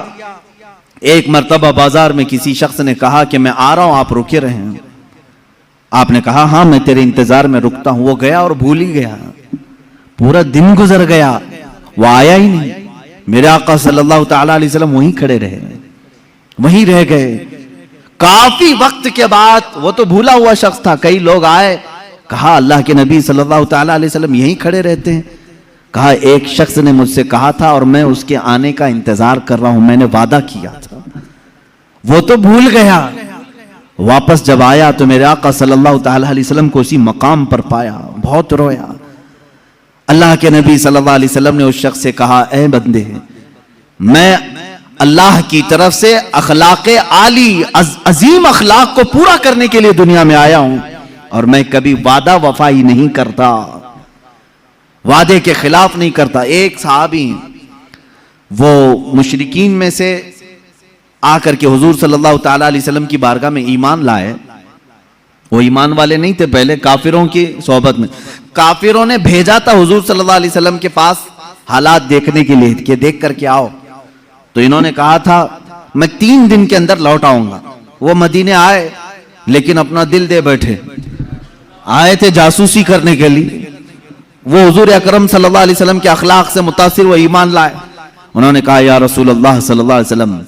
ایک مرتبہ بازار میں کسی شخص نے کہا کہ میں آ رہا ہوں، آپ رکے رہے ہیں. آپ نے کہا ہاں میں تیرے انتظار میں رکتا ہوں. وہ گیا اور بھول ہی گیا. پورا دن گزر گیا، وہ آیا ہی نہیں. میرے آقا صلی اللہ تعالیٰ علیہ وسلم وہیں کھڑے رہے، وہیں رہ گئے. کافی وقت کے بعد وہ تو بھولا ہوا شخص تھا، کئی لوگ آئے، کہا اللہ کے نبی صلی اللہ تعالیٰ علیہ وسلم یہیں کھڑے رہتے ہیں. کہا ایک شخص نے مجھ سے کہا تھا اور میں اس کے آنے کا انتظار کر رہا ہوں، میں نے وعدہ کیا تھا. وہ تو بھول گیا. واپس جب آیا تو میرے آقا صلی اللہ تعالیٰ علیہ وسلم کو اسی مقام پر پایا، بہت رویا. اللہ کے نبی صلی اللہ علیہ وسلم نے اس شخص سے کہا اے بندے، میں اللہ کی طرف سے اخلاق عالی، عظیم اخلاق کو پورا کرنے کے لیے دنیا میں آیا ہوں، اور میں کبھی وعدہ وفائی نہیں کرتا، وعدے کے خلاف نہیں کرتا. ایک صحابی وہ مشرکین میں سے آ کر کے حضور صلی اللہ تعالیٰ علیہ وسلم کی بارگاہ میں ایمان لائے. وہ ایمان والے نہیں تھے، پہلے کافروں کی صحبت میں. کافروں نے بھیجا تھا حضور صلی اللہ علیہ وسلم کے پاس حالات دیکھنے کے لیے کہ دیکھ کر کے آؤ. تو انہوں نے کہا تھا میں 3 دن کے اندر لوٹ آؤں گا. وہ مدینے آئے لیکن اپنا دل دے بیٹھے. آئے تھے جاسوسی کرنے کے لیے. وہ حضور اکرم صلی اللہ علیہ وسلم کے اخلاق سے متاثر وہ ایمان لائے. انہوں نے کہا یا رسول اللہ صلی اللہ علیہ وسلم،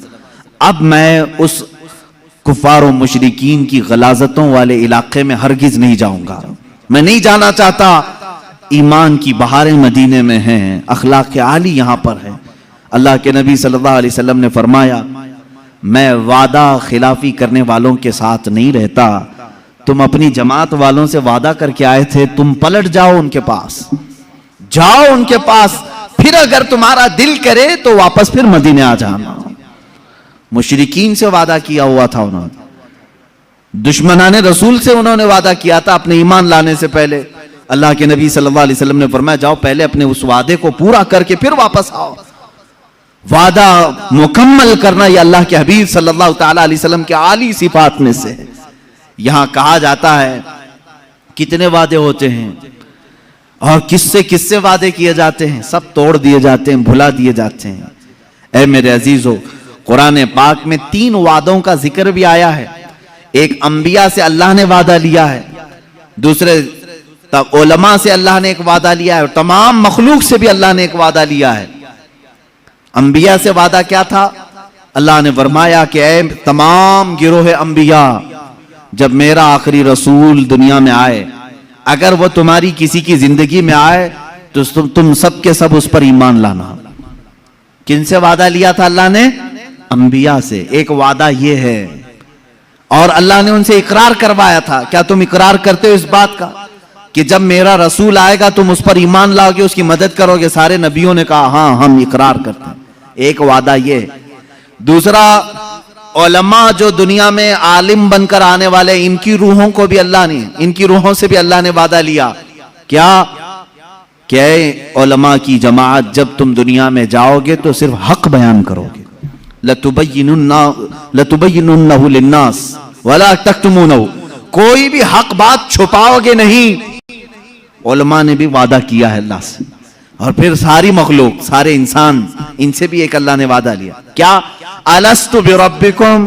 اب میں اس کفار و مشرکین کی غلاظتوں والے علاقے میں ہرگز نہیں جاؤں گا، میں نہیں جانا چاہتا. ایمان کی بہاریں مدینے میں ہیں، اخلاق عالی یہاں پر ہے. اللہ کے نبی صلی اللہ علیہ وسلم نے فرمایا میں وعدہ خلافی کرنے والوں کے ساتھ نہیں رہتا. تم اپنی جماعت والوں سے وعدہ کر کے آئے تھے، تم پلٹ جاؤ ان کے پاس، جاؤ ان کے پاس، پھر اگر تمہارا دل کرے تو واپس پھر مدینے آ جانا. مشرکین سے وعدہ کیا ہوا تھا انہوں نے، دشمنان رسول سے انہوں نے وعدہ کیا تھا اپنے ایمان لانے سے پہلے. اللہ کے نبی صلی اللہ علیہ وسلم نے فرمایا جاؤ پہلے اپنے اس وعدے کو پورا کر کے پھر واپس آؤ. وعدہ مکمل کرنا یہ اللہ کے حبیب صلی اللہ تعالیٰ علیہ وسلم کے عالی صفات میں سے. یہاں کہا جاتا ہے کتنے وعدے ہوتے ہیں اور کس سے وعدے کیے جاتے ہیں، سب توڑ دیے جاتے ہیں، بھلا دیے جاتے ہیں. اے میرے عزیزو، قرآن پاک میں 3 وعدوں کا ذکر بھی آیا ہے. ایک انبیاء سے اللہ نے وعدہ لیا ہے، دوسرے علماء سے اللہ نے ایک وعدہ لیا ہے، اور تمام مخلوق سے بھی اللہ نے ایک وعدہ لیا ہے. انبیاء سے وعدہ کیا تھا؟ اللہ نے فرمایا کہ اے تمام گروہ انبیاء، جب میرا آخری رسول دنیا میں آئے اگر وہ تمہاری کسی کی زندگی میں آئے تو تم سب کے سب اس پر ایمان لانا. کن سے وعدہ لیا تھا اللہ نے؟ انبیاء سے. ایک وعدہ یہ ہے، اور اللہ نے ان سے اقرار کروایا تھا. کیا تم اقرار کرتے ہو اس بات کا کہ جب میرا رسول آئے گا تم اس پر ایمان لاؤ گے، اس کی مدد کرو گے؟ سارے نبیوں نے کہا ہاں ہم اقرار کرتے ہیں. ایک وعدہ یہ. دوسرا، علماء جو دنیا میں عالم بن کر آنے والے، ان کی روحوں کو بھی اللہ نے، ان کی روحوں سے بھی اللہ نے وعدہ لیا. کیا کہ اے علماء کی جماعت، جب تم دنیا میں جاؤ گے تو صرف حق بیان کرو گے. لَتُبَيِّنُنَّهُ لِلنَّاسِ وَلَا تَكْتُمُونَهُ، کوئی بھی حق بات چھپاؤ گے نہیں. علماء نے بھی وعدہ کیا ہے اللہ سے. اور پھر ساری مخلوق، سارے انسان، ان سے بھی ایک اللہ نے وعدہ لیا. کیا؟ الستُ بربکم،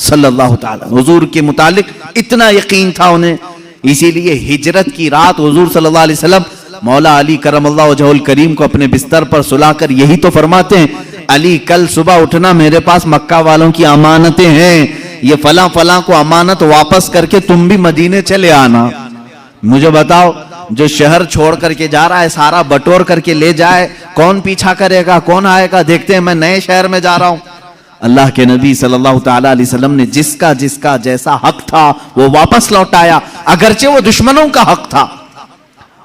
صلی اللہ تعالی. حضور کے متعلق اتنا یقین تھا انہیں, اسی لیے ہجرت کی رات حضور صلی اللہ علیہ وسلم مولا علی کرم اللہ وجہہ الکریم کو اپنے بستر پر سلا کر یہی تو فرماتے ہیں, علی کل صبح اٹھنا, میرے پاس مکہ والوں کی امانتیں ہیں, یہ فلاں فلاں کو امانت واپس کر کے تم بھی مدینے چلے آنا. مجھے بتاؤ, جو شہر چھوڑ کر کے جا رہا ہے سارا بٹور کر کے لے جائے, کون پیچھا کرے گا, کون آئے گا؟ دیکھتے ہیں میں نئے شہر میں جا رہا ہوں. اللہ کے نبی صلی اللہ تعالیٰ علیہ وسلم نے جس کا جیسا حق تھا وہ واپس لوٹایا, اگرچہ وہ دشمنوں کا حق تھا,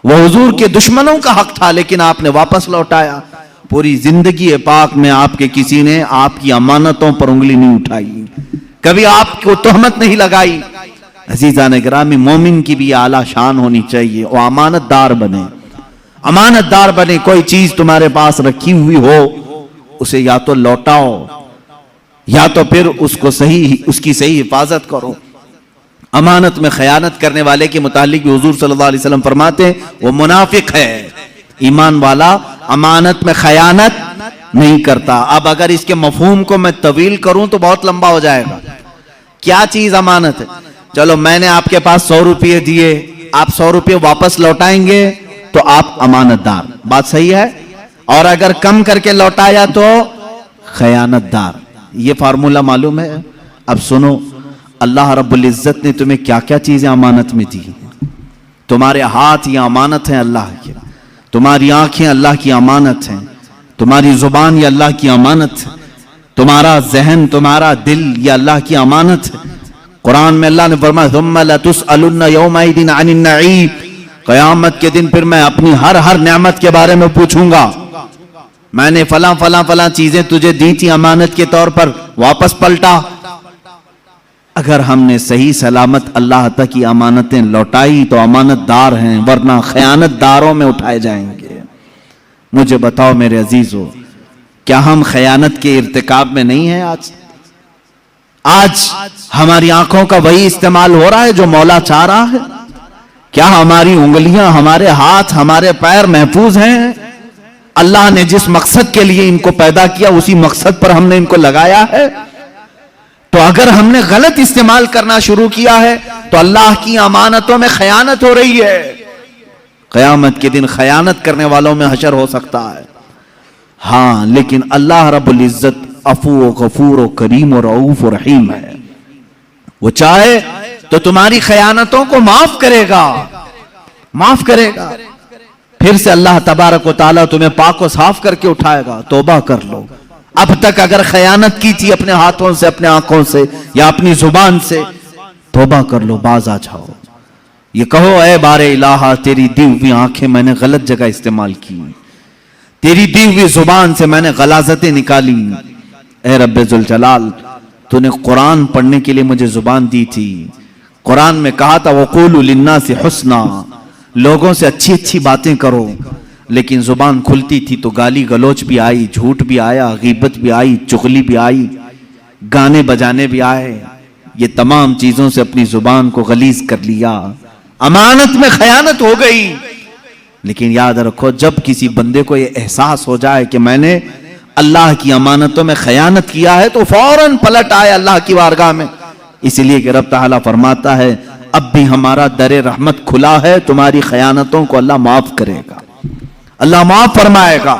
وہ حضور کے دشمنوں کا حق تھا, لیکن آپ نے واپس لوٹایا. پوری زندگی پاک میں آپ کے کسی نے آپ کی امانتوں پر انگلی نہیں اٹھائی, کبھی آپ کو تہمت نہیں لگائی. عزیزان گرامی, مومن کی بھی اعلیٰ شان ہونی چاہیے, وہ امانت دار بنے, امانت دار بنے. کوئی چیز تمہارے پاس رکھی ہوئی ہو اسے یا تو لوٹاؤ یا تو پھر اس کی صحیح حفاظت کرو. امانت میں خیانت کرنے والے کے متعلق بھی حضور صلی اللہ علیہ وسلم فرماتے ہیں وہ منافق ہے. ایمان والا امانت میں خیانت نہیں کرتا. اب اگر اس کے مفہوم کو میں طویل کروں تو بہت لمبا ہو جائے گا. کیا چیز امانت ہے؟ چلو میں نے آپ کے پاس 100 روپے دیے, آپ 100 روپے واپس لوٹائیں گے تو آپ امانت دار, بات صحیح ہے. اور اگر کم کر کے لوٹایا تو خیانت دار. یہ فارمولہ معلوم ہے؟ اب سنو, اللہ رب العزت نے تمہیں کیا کیا چیزیں امانت میں دی. تمہارے ہاتھ یہ امانت ہیں اللہ کی, تمہاری آنکھیں اللہ کی امانت ہیں, تمہاری زبان یہ اللہ کی امانت ہے, تمہارا ذہن, تمہارا دل یہ اللہ کی امانت ہے. قرآن میں اللہ نے فرمایا ثم لتسألن یومئذ عن النعیم, قیامت کے دن پھر میں اپنی ہر نعمت کے بارے میں پوچھوں گا. میں نے فلاں چیزیں تجھے دی تھی امانت کے طور پر, واپس پلٹا. اگر ہم نے صحیح سلامت اللہ تک کی امانتیں لوٹائی تو امانت دار ہیں, ورنہ خیانت داروں میں اٹھائے جائیں گے. مجھے بتاؤ میرے عزیزو, کیا ہم خیانت کے ارتکاب میں نہیں ہیں؟ آج ہماری آنکھوں کا وہی استعمال ہو رہا ہے جو مولا چاہ رہا ہے. کیا ہماری انگلیاں, ہمارے ہاتھ, ہمارے پیر محفوظ ہیں؟ اللہ نے جس مقصد کے لیے ان کو پیدا کیا اسی مقصد پر ہم نے ان کو لگایا ہے. تو اگر ہم نے غلط استعمال کرنا شروع کیا ہے تو اللہ کی امانتوں میں خیانت ہو رہی ہے. قیامت کے دن خیانت کرنے والوں میں حشر ہو سکتا ہے. ہاں, لیکن اللہ رب العزت عفو و غفور و کریم و رؤوف و رحیم ہے. وہ چاہے تو تمہاری خیانتوں کو معاف کرے گا. پھر سے اللہ تبارک و تعالیٰ تمہیں پاک و صاف کر کے اٹھائے گا. توبہ کر لو. اب تک اگر خیانت کی تھی اپنے ہاتھوں سے, اپنے آنکھوں سے یا اپنی زبان سے, توبہ کر لو, باز آ جاؤ. یہ کہو اے بار الہ, تیری دی ہوئی آنکھیں میں نے غلط جگہ استعمال کی, تیری دی ہوئی زبان سے میں نے غلاظتیں نکالی. اے رب ذوالجلال, تو نے قرآن پڑھنے کے لیے مجھے زبان دی تھی. قرآن میں کہا تھا وَقُولُوا لِلنَّاسِ حُسْنًا, لوگوں سے اچھی باتیں کرو, لیکن زبان کھلتی تھی تو گالی گلوچ بھی آئی, جھوٹ بھی آیا, غیبت بھی آئی, چغلی بھی آئی, گانے بجانے بھی آئے. یہ تمام چیزوں سے اپنی زبان کو غلیظ کر لیا, امانت میں خیانت ہو گئی. لیکن یاد رکھو, جب کسی بندے کو یہ احساس ہو جائے کہ میں نے اللہ کی امانتوں میں خیانت کیا ہے تو فوراً پلٹ آئے اللہ کی بارگاہ میں. اس لیے کہ رب تعالیٰ فرماتا ہے اب بھی ہمارا در رحمت کھلا ہے, تمہاری خیانتوں کو اللہ معاف کرے گا, اللہ معاف فرمائے گا.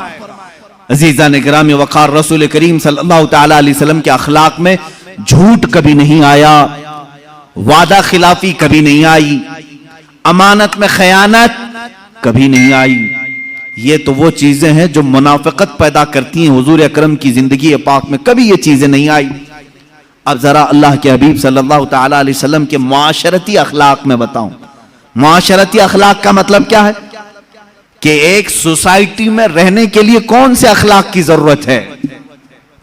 عزیزان گرامی وقار, رسول کریم صلی اللہ تعالیٰ علیہ وسلم کے اخلاق میں جھوٹ کبھی نہیں آیا, وعدہ خلافی کبھی نہیں آئی, امانت میں خیانت کبھی نہیں آئی. یہ تو وہ چیزیں ہیں جو منافقت پیدا کرتی ہیں. حضور اکرم کی زندگی پاک میں کبھی یہ چیزیں نہیں آئی. اب ذرا اللہ کے حبیب صلی اللہ تعالیٰ علیہ وسلم کے معاشرتی اخلاق میں بتاؤں. معاشرتی اخلاق کا مطلب کیا ہے؟ کہ ایک سوسائٹی میں رہنے کے لیے کون سے اخلاق کی ضرورت ہے,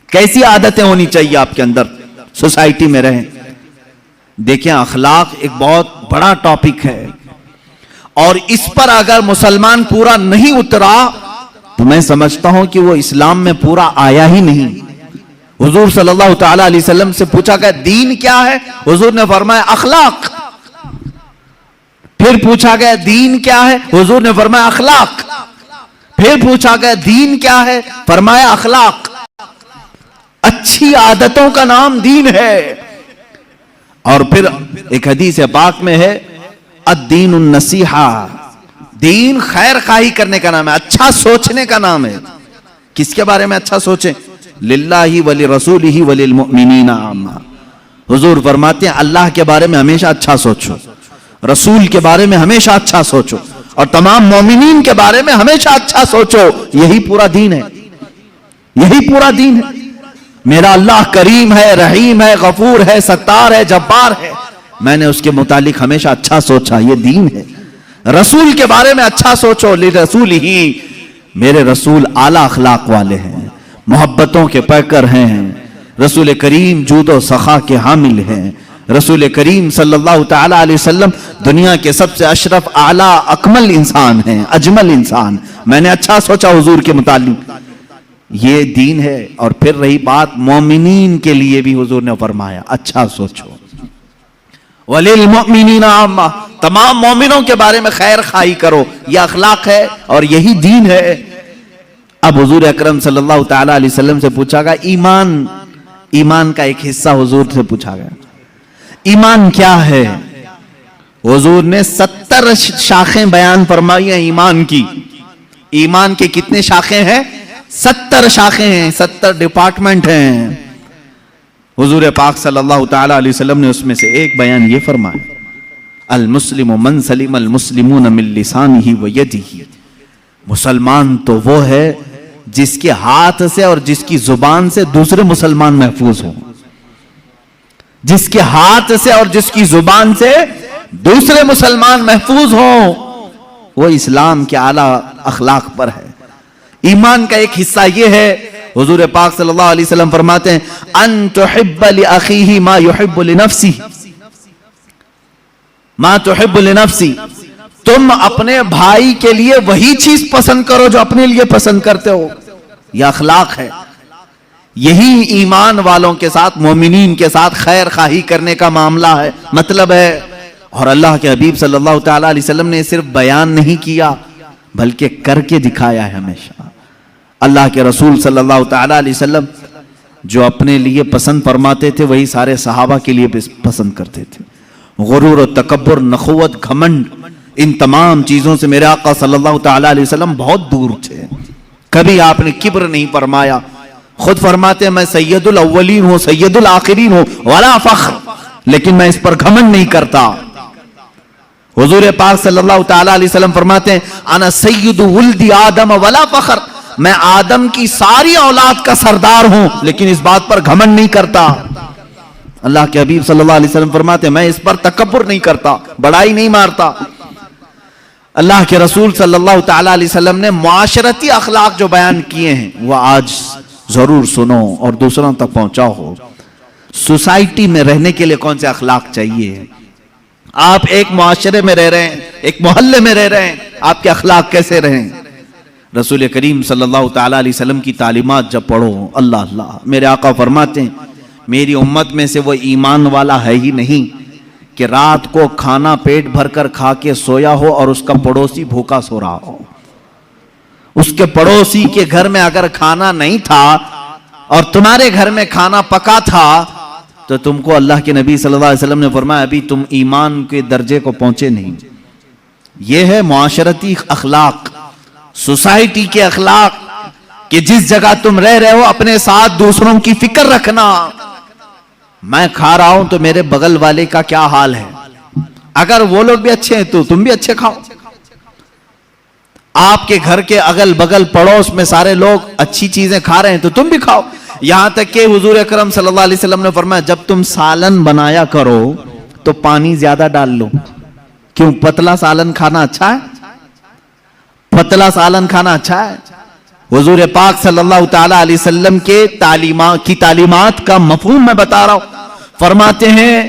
کیسی عادتیں ہونی چاہیے آپ کے اندر سوسائٹی میں رہیں. دیکھیں, اخلاق ایک بہت بڑا ٹاپک ہے, اور اس پر اگر مسلمان پورا نہیں اترا تو میں سمجھتا ہوں کہ وہ اسلام میں پورا آیا ہی نہیں. حضور صلی اللہ تعالیٰ علیہ وسلم سے پوچھا گیا دین کیا ہے, حضور نے فرمایا اخلاق. پھر پوچھا گیا دین کیا ہے, حضور نے فرمایا اخلاق. پھر پوچھا گیا دین کیا ہے, فرمایا اخلاق. اچھی عادتوں کا نام دین ہے. اور پھر ایک حدیث پاک میں ہے الدین النصیحہ، دین خیر خواہی کرنے کا نام ہے، اچھا سوچنے کا نام ہے۔ کس کے بارے میں اچھا سوچیں؟ للہ ولرسولہ وللمؤمنین عامہ۔ حضور فرماتے ہیں اللہ کے بارے میں ہمیشہ اچھا سوچو، رسول کے بارے میں ہمیشہ اچھا سوچو، اور تمام مومنین کے بارے میں ہمیشہ اچھا سوچو۔ یہی پورا دین ہے، یہی پورا دین ہے۔ میرا اللہ کریم ہے، رحیم ہے، غفور ہے، ستار ہے، جبار ہے، میں نے اس کے متعلق ہمیشہ اچھا سوچا، یہ دین ہے۔ رسول کے بارے میں اچھا سوچو، لرسول ہی، میرے رسول اعلیٰ اخلاق والے ہیں، محبتوں کے پیکر ہیں، رسول کریم جود و سخا کے حامل ہیں، رسول کریم صلی اللہ تعالی علیہ وسلم دنیا کے سب سے اشرف اعلیٰ اکمل انسان ہیں، اجمل انسان۔ میں نے اچھا سوچا حضور کے متعلق، یہ دین ہے۔ اور پھر رہی بات مومنین کے لیے بھی حضور نے فرمایا اچھا سوچو، وَلِلْمُؤْمِنِينَ عَامَّةً، تمام مومنوں کے بارے میں خیر خواہی کرو، یہ اخلاق ہے اور یہی دین ہے۔ اب حضور اکرم صلی اللہ تعالی علیہ وسلم سے پوچھا گیا ایمان کا ایک حصہ حضور سے پوچھا گیا، ایمان کیا ہے؟ حضور نے 70 شاخیں بیان فرمائی ہیں ایمان کی۔ ایمان کے کتنے شاخیں ہیں؟ 70 شاخیں ہیں، 70 ڈپارٹمنٹ ہیں۔ حضور پاک صلی اللہ تعالی علیہ وسلم نے اس میں سے ایک بیان یہ فرمایا، المسلم من سلم المسلمون من لسانہ ویدہ، مسلمان تو وہ ہے جس کے ہاتھ سے اور جس کی زبان سے دوسرے مسلمان محفوظ ہوں، جس کے ہاتھ سے اور جس کی زبان سے دوسرے مسلمان محفوظ ہوں، وہ اسلام کے اعلیٰ اخلاق پر ہے۔ ایمان کا ایک حصہ یہ ہے، حضور پاک صلی اللہ علیہ وسلم فرماتے ہیں ان تحب لأخیہ ما یحب لنفسہ، ما تحب لنفسہ، تم اپنے بھائی کے لیے وہی چیز پسند کرو جو اپنے لیے پسند کرتے ہو۔ یہ اخلاق ہے، یہی ایمان والوں کے ساتھ، مومنین کے ساتھ خیر خواہی کرنے کا معاملہ ہے، مطلب ہے۔ اور اللہ کے حبیب صلی اللہ تعالی علیہ وسلم نے صرف بیان نہیں کیا بلکہ کر کے دکھایا ہے ہمیشہ۔ اللہ کے رسول صلی اللہ تعالی علیہ وسلم جو اپنے لیے پسند فرماتے تھے وہی سارے صحابہ کے لیے پسند کرتے تھے۔ غرور و تکبر، نخوت، گھمنڈ، ان تمام چیزوں سے میرے آقا صلی اللہ تعالی علیہ وسلم بہت دور تھے۔ کبھی آپ نے کبر نہیں فرمایا، خود فرماتے ہیں میں سید الاولین ہوں، سید الآخرین ہوں، ولا فخر، لیکن میں اس پر گھمنڈ نہیں کرتا۔ حضور پاک صلی اللہ تعالی علیہ وسلم فرماتے ہیں انا سید ولد آدم ولا فخر، میں آدم کی ساری اولاد کا سردار ہوں لیکن اس بات پر گھمنڈ نہیں کرتا۔ اللہ کے حبیب صلی اللہ علیہ وسلم فرماتے ہیں میں اس پر تکبر نہیں کرتا، بڑائی نہیں مارتا۔ اللہ کے رسول صلی اللہ تعالی علیہ وسلم نے معاشرتی اخلاق جو بیان کیے ہیں وہ آج ضرور سنو اور دوسروں تک پہنچاؤ۔ سوسائٹی میں رہنے کے لیے کون سے اخلاق چاہیے؟ آپ ایک معاشرے میں رہ رہے ہیں، ایک محلے میں رہ رہے ہیں، آپ کے اخلاق کیسے رہیں؟ رسول کریم صلی اللہ تعالی علیہ وسلم کی تعلیمات جب پڑھو، اللہ اللہ، میرے آقا فرماتے ہیں میری امت میں سے وہ ایمان والا ہے ہی نہیں کہ رات کو کھانا پیٹ بھر کر کھا کے سویا ہو اور اس کا پڑوسی بھوکا سو رہا ہو۔ اس کے پڑوسی کے گھر میں اگر کھانا نہیں تھا اور تمہارے گھر میں کھانا پکا تھا تو تم کو اللہ کے نبی صلی اللہ علیہ وسلم نے فرمایا ابھی تم ایمان کے درجے کو پہنچے نہیں۔ یہ ہے معاشرتی اخلاق، سوسائٹی کے اخلاق، کہ جس جگہ تم رہ رہے ہو اپنے ساتھ دوسروں کی فکر رکھنا۔ میں کھا رہا ہوں تو میرے بغل والے کا کیا حال ہے، اگر وہ لوگ بھی اچھے ہیں تو تم بھی اچھے کھاؤ۔ آپ کے گھر کے اگل بغل پڑوس میں سارے لوگ اچھی چیزیں کھا رہے ہیں تو تم بھی کھاؤ۔ یہاں تک کہ حضور اکرم صلی اللہ علیہ وسلم نے فرمایا جب تم سالن بنایا کرو تو پانی زیادہ ڈال لو۔ کیوں؟ پتلا سالن کھانا اچھا ہے؟ پتلا سالن کھانا اچھا ہے؟ حضور پاک صلی اللہ تعالی علیہ وسلم کے تعلیمات کا مفہوم میں بتا رہا ہوں۔ فرماتے ہیں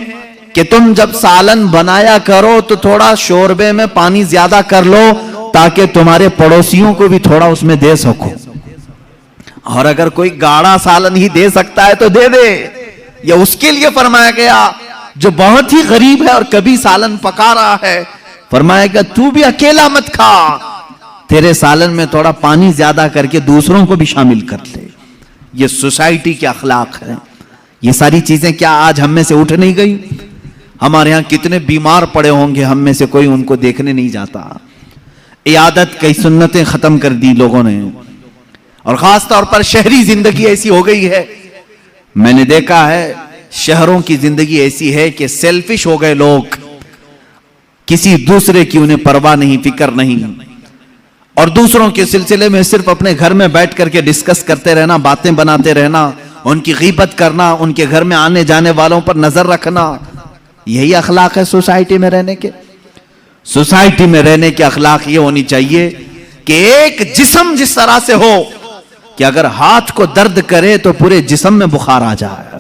کہ تم جب سالن بنایا کرو تو تھوڑا شوربے میں پانی زیادہ کر لو تاکہ تمہارے پڑوسیوں کو بھی تھوڑا اس میں دے سکو، اور اگر کوئی گاڑا سالن ہی دے سکتا ہے تو دے دے۔ یہ اس کے لیے فرمایا گیا جو بہت ہی غریب ہے اور کبھی سالن پکا رہا ہے، فرمایا گیا تو بھی اکیلا مت کھا، تیرے سالن میں تھوڑا پانی زیادہ کر کے دوسروں کو بھی شامل کر لے۔ یہ سوسائٹی کے اخلاق ہیں۔ یہ ساری چیزیں کیا آج ہم میں سے اٹھ نہیں گئی؟ ہمارے ہاں کتنے بیمار پڑے ہوں گے، ہم میں سے کوئی ان کو دیکھنے نہیں جاتا۔ عیادت کئی سنتیں ختم کر دی لوگوں نے، اور خاص طور پر شہری زندگی ایسی ہو گئی ہے، میں نے دیکھا ہے شہروں کی زندگی ایسی ہے کہ سیلفش ہو گئے لوگ، کسی دوسرے کی انہیں پرواہ نہیں، فکر نہیں، اور دوسروں کے سلسلے میں صرف اپنے گھر میں بیٹھ کر کے ڈسکس کرتے رہنا، باتیں بناتے رہنا، ان کی غیبت کرنا، ان کے گھر میں آنے جانے والوں پر نظر رکھنا۔ یہی اخلاق ہے سوسائٹی میں رہنے کے؟ سوسائٹی میں رہنے کے اخلاق یہ ہونی چاہیے کہ ایک جسم جس طرح سے ہو کہ اگر ہاتھ کو درد کرے تو پورے جسم میں بخار آ جائے،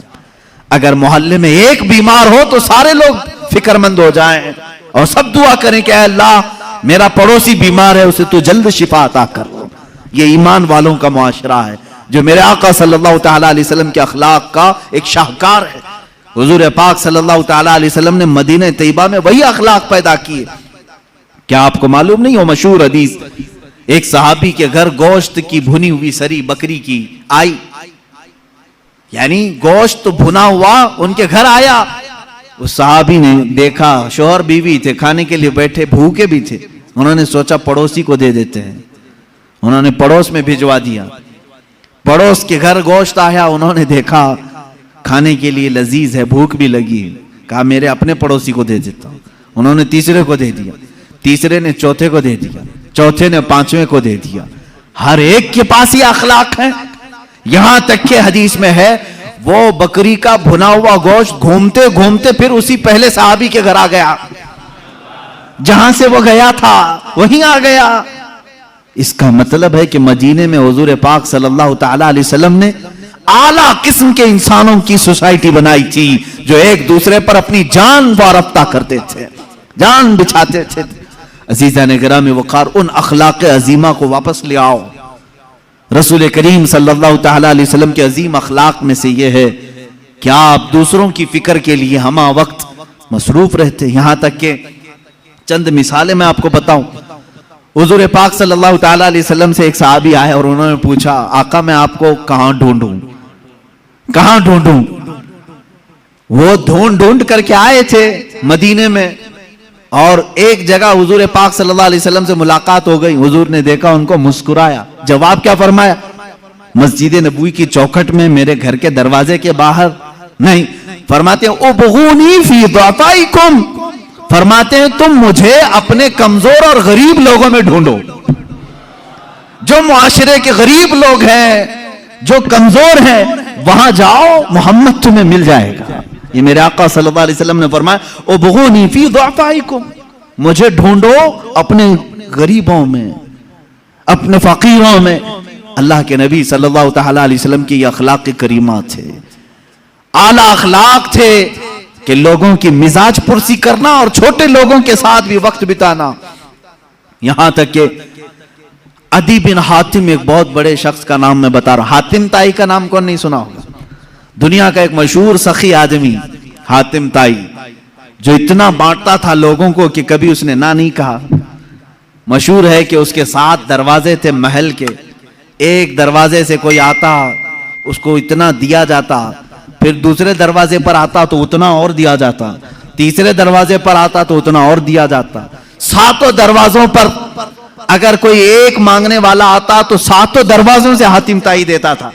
اگر محلے میں ایک بیمار ہو تو سارے لوگ فکر مند ہو جائیں اور سب دعا کریں کہ اے اللہ میرا پڑوسی بیمار ہے، اسے تو جلد شفا عطا کر۔ یہ ایمان والوں کا معاشرہ ہے جو میرے آقا صلی اللہ تعالیٰ علیہ وسلم کے اخلاق کا ایک شاہکار ہے۔ حضور پاک صلی اللہ تعالیٰ علیہ وسلم نے مدینہ طیبہ میں وہی اخلاق پیدا کیے۔ کیا آپ کو معلوم نہیں ہو مشہور حدیث، ایک صحابی کے گھر گوشت کی بھنی ہوئی سری بکری کی آئی، یعنی گوشت بھنا ہوا ان کے گھر آیا، اس صحابی نے دیکھا شوہر بیوی تھے، کھانے کے لیے بیٹھے، بھوکے بھی تھے، انہوں نے سوچا پڑوسی کو دے دیتے ہیں، انہوں نے پڑوس میں بھجوا دیا، پڑوس کے گھر گوشت آیا، انہوں نے دیکھا کھانے کے لیے لذیذ ہے، بھوک بھی لگی ہے، کہا میرے اپنے پڑوسی کو دے دیتا ہوں، انہوں نے تیسرے کو دے دیا، تیسرے نے چوتھے کو دے دیا، چوتھے نے پانچویں کو دے دیا۔ ہر ایک کے پاس یہ اخلاق ہے، یہاں تک کہ حدیث میں ہے وہ بکری کا بھنا ہوا گوشت گھومتے گھومتے پھر اسی پہلے صحابی کے گھر آ گیا، جہاں سے وہ گیا تھا وہیں آ گیا۔ اس کا مطلب ہے کہ مدینے میں حضور پاک صلی اللہ تعالیٰ علیہ وسلم نے اعلیٰ قسم کے انسانوں کی سوسائٹی بنائی تھی جو ایک دوسرے پر اپنی جان وارفتہ کرتے تھے، جان بچھاتے تھے۔ عزیزان گرامی وقار، ان اخلاق عظیمہ کو واپس لے آؤ۔ رسول کریم صلی اللہ تعالیٰ علیہ وسلم کے عظیم اخلاق میں سے یہ ہے کہ آپ دوسروں کی فکر کے لیے ہمہ وقت مصروف رہتے، یہاں تک کہ چند مثالیں میں آپ کو بتاؤں۔ حضور پاک صلی اللہ تعالیٰ علیہ وسلم سے ایک صحابی آئے اور انہوں نے پوچھا آقا میں آپ کو کہاں ڈھونڈوں، کہاں ڈھونڈوں؟ وہ ڈھونڈ کر کے آئے تھے مدینے میں، اور ایک جگہ حضور پاک صلی اللہ علیہ وسلم سے ملاقات ہو گئی، حضور نے دیکھا ان کو، مسکرایا، جواب کیا فرمایا؟ مسجد نبوی کی چوکھٹ میں، میرے گھر کے دروازے کے باہر نہیں، فرماتے ہیں ابغونی فی ضعفائکم، فرماتے ہیں تم مجھے اپنے کمزور اور غریب لوگوں میں ڈھونڈو، جو معاشرے کے غریب لوگ ہیں، جو کمزور ہیں، وہاں جاؤ، محمد تمہیں مل جائے گا۔ یہ میرے آقا صلی اللہ علیہ وسلم نے فرمایا ابغونی فی ضعفائکم، مجھے ڈھونڈو اپنے غریبوں میں، اپنے فقیروں میں۔ اللہ کے نبی صلی اللہ تعالیٰ علیہ وسلم کی یہ اخلاق کریمات تھے، اعلیٰ اخلاق تھے کہ لوگوں کی مزاج پرسی کرنا اور چھوٹے لوگوں کے ساتھ بھی وقت بتانا۔ یہاں تک کہ عدی بن حاتم، ایک بہت بڑے شخص کا نام میں بتا رہا، حاتم تائی کا نام کون نہیں سنا ہوگا؟ دنیا کا ایک مشہور سخی آدمی حاتم تائی، جو اتنا بانٹتا تھا لوگوں کو کہ کبھی اس نے نہ نہیں کہا۔ مشہور ہے کہ اس کے 7 دروازے تھے محل کے، ایک دروازے سے کوئی آتا اس کو اتنا دیا جاتا، پھر دوسرے دروازے پر آتا تو اتنا اور دیا جاتا، تیسرے دروازے پر آتا تو اتنا اور دیا جاتا۔ 7 دروازوں پر اگر کوئی ایک مانگنے والا آتا تو 7 دروازوں سے حاتم تائی دیتا تھا۔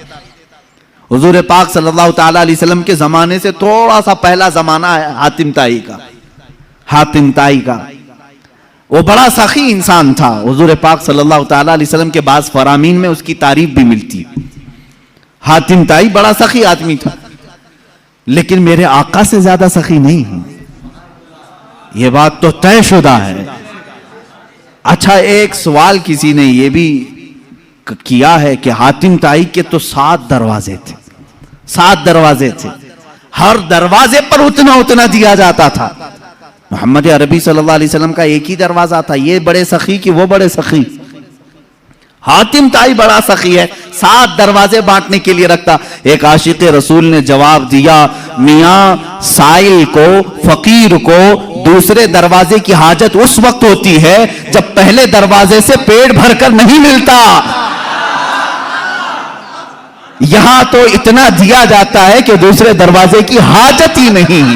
حضور پاک صلی اللہ تعالیٰ علیہ وسلم کے زمانے سے تھوڑا سا پہلا زمانہ ہے حاتم تائی کا، حاتم تائی کا۔ وہ بڑا سخی انسان تھا، حضور پاک صلی اللہ تعالیٰ علیہ وسلم کے بعض فرامین میں اس کی تعریف بھی ملتی۔ حاتم تائی بڑا سخی آدمی تھا، لیکن میرے آقا سے زیادہ سخی نہیں ہے، یہ بات تو طے شدہ ہے۔ اچھا، ایک سوال کسی نے یہ بھی کیا ہے کہ حاتم تائی کے تو 7 دروازے تھے، 7 دروازے تھے، ہر دروازے پر اتنا دیا جاتا تھا۔ محمد عربی صلی اللہ علیہ وسلم کا ایک ہی دروازہ تھا، یہ بڑے سخی کہ وہ بڑے سخی؟ حاتم تائی بڑا سخی ہے، 7 دروازے بانٹنے کے لیے رکھتا۔ ایک عاشق رسول نے جواب دیا، میاں سائل کو، فقیر کو دوسرے دروازے کی حاجت اس وقت ہوتی ہے جب پہلے دروازے سے پیٹ بھر کر نہیں ملتا، یہاں تو اتنا دیا جاتا ہے کہ دوسرے دروازے کی حاجت ہی نہیں۔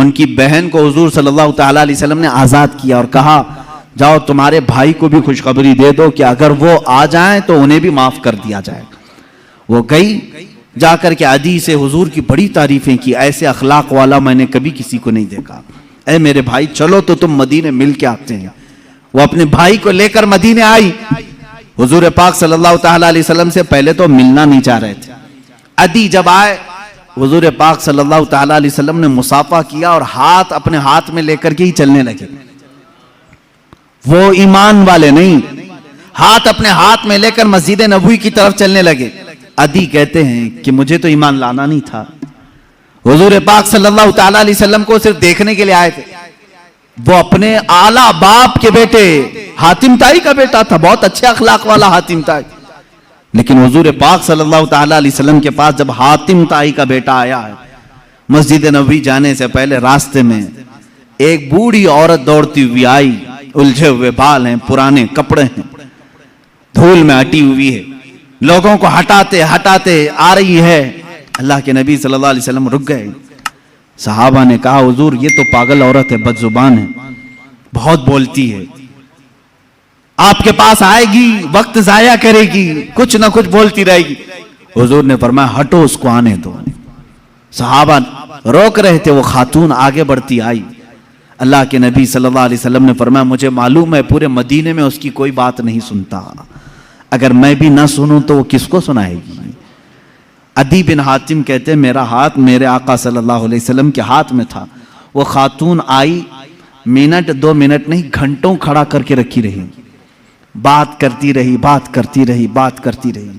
ان کی بہن کو حضور صلی اللہ تعالیٰ علیہ وسلم نے آزاد کیا اور کہا جاؤ تمہارے بھائی کو بھی خوشخبری دے دو کہ اگر وہ آ جائیں تو انہیں بھی معاف کر دیا جائے. وہ گئی, جا کر کے عدی سے حضور کی بڑی تعریفیں کی, ایسے اخلاق والا میں نے کبھی کسی کو نہیں دیکھا, اے میرے بھائی چلو تو تم مدینے مل کے آتے ہیں. وہ اپنے بھائی کو لے کر مدینے آئی. حضور پاک صلی اللہ تعالیٰ علیہ وسلم سے پہلے تو ملنا نہیں چاہ رہے تھے. عدی جب آئے, حضور پاک صلی اللہ تعالیٰ علیہ وسلم نے مصافحہ کیا اور ہاتھ اپنے ہاتھ میں لے کر کے ہی چلنے لگے. وہ ایمان والے نہیں, ہاتھ اپنے ہاتھ میں لے کر مسجد نبوی کی طرف چلنے لگے. عدی کہتے ہیں کہ مجھے تو ایمان لانا نہیں تھا, حضور پاک صلی اللہ تعالیٰ علیہ وسلم کو صرف دیکھنے کے لیے آئے تھے. وہ اپنے اعلیٰ باپ کے بیٹے حاتم طائی کا بیٹا تھا, بہت اچھے اخلاق والا حاتم طائی. لیکن حضور پاک صلی اللہ تعالیٰ علیہ وسلم کے پاس جب حاتم طائی کا بیٹا آیا ہے, مسجد نبوی جانے سے پہلے راستے میں ایک بوڑھی عورت دوڑتی ہوئی آئی, الجھے ہوئے بال ہیں, پرانے کپڑے ہیں, دھول میں ہٹی ہوئی ہے, لوگوں کو ہٹاتے ہٹاتے آ رہی ہے. اللہ کے نبی صلی اللہ علیہ وسلم رک گئے. صحابہ نے کہا حضور یہ تو پاگل عورت ہے, بد زبان ہے, بہت بولتی ہے, آپ کے پاس آئے گی وقت ضائع کرے گی, کچھ نہ کچھ بولتی رہے گی. حضور نے فرمایا ہٹو اس کو آنے دو. صحابہ روک رہے تھے, وہ خاتون آگے بڑھتی آئی. اللہ کے نبی صلی اللہ علیہ وسلم نے فرمایا مجھے معلوم ہے پورے مدینے میں اس کی کوئی بات نہیں سنتا, اگر میں بھی نہ سنوں تو وہ کس کو سنائے گی. عدی بن حاتم کہتے ہیں میرا ہاتھ میرے آقا صلی اللہ علیہ وسلم کے ہاتھ میں تھا. وہ خاتون آئی, منٹ 2 منٹ نہیں گھنٹوں کھڑا کر کے رکھی رہی, بات کرتی رہی, بات کرتی رہی, بات کرتی رہی,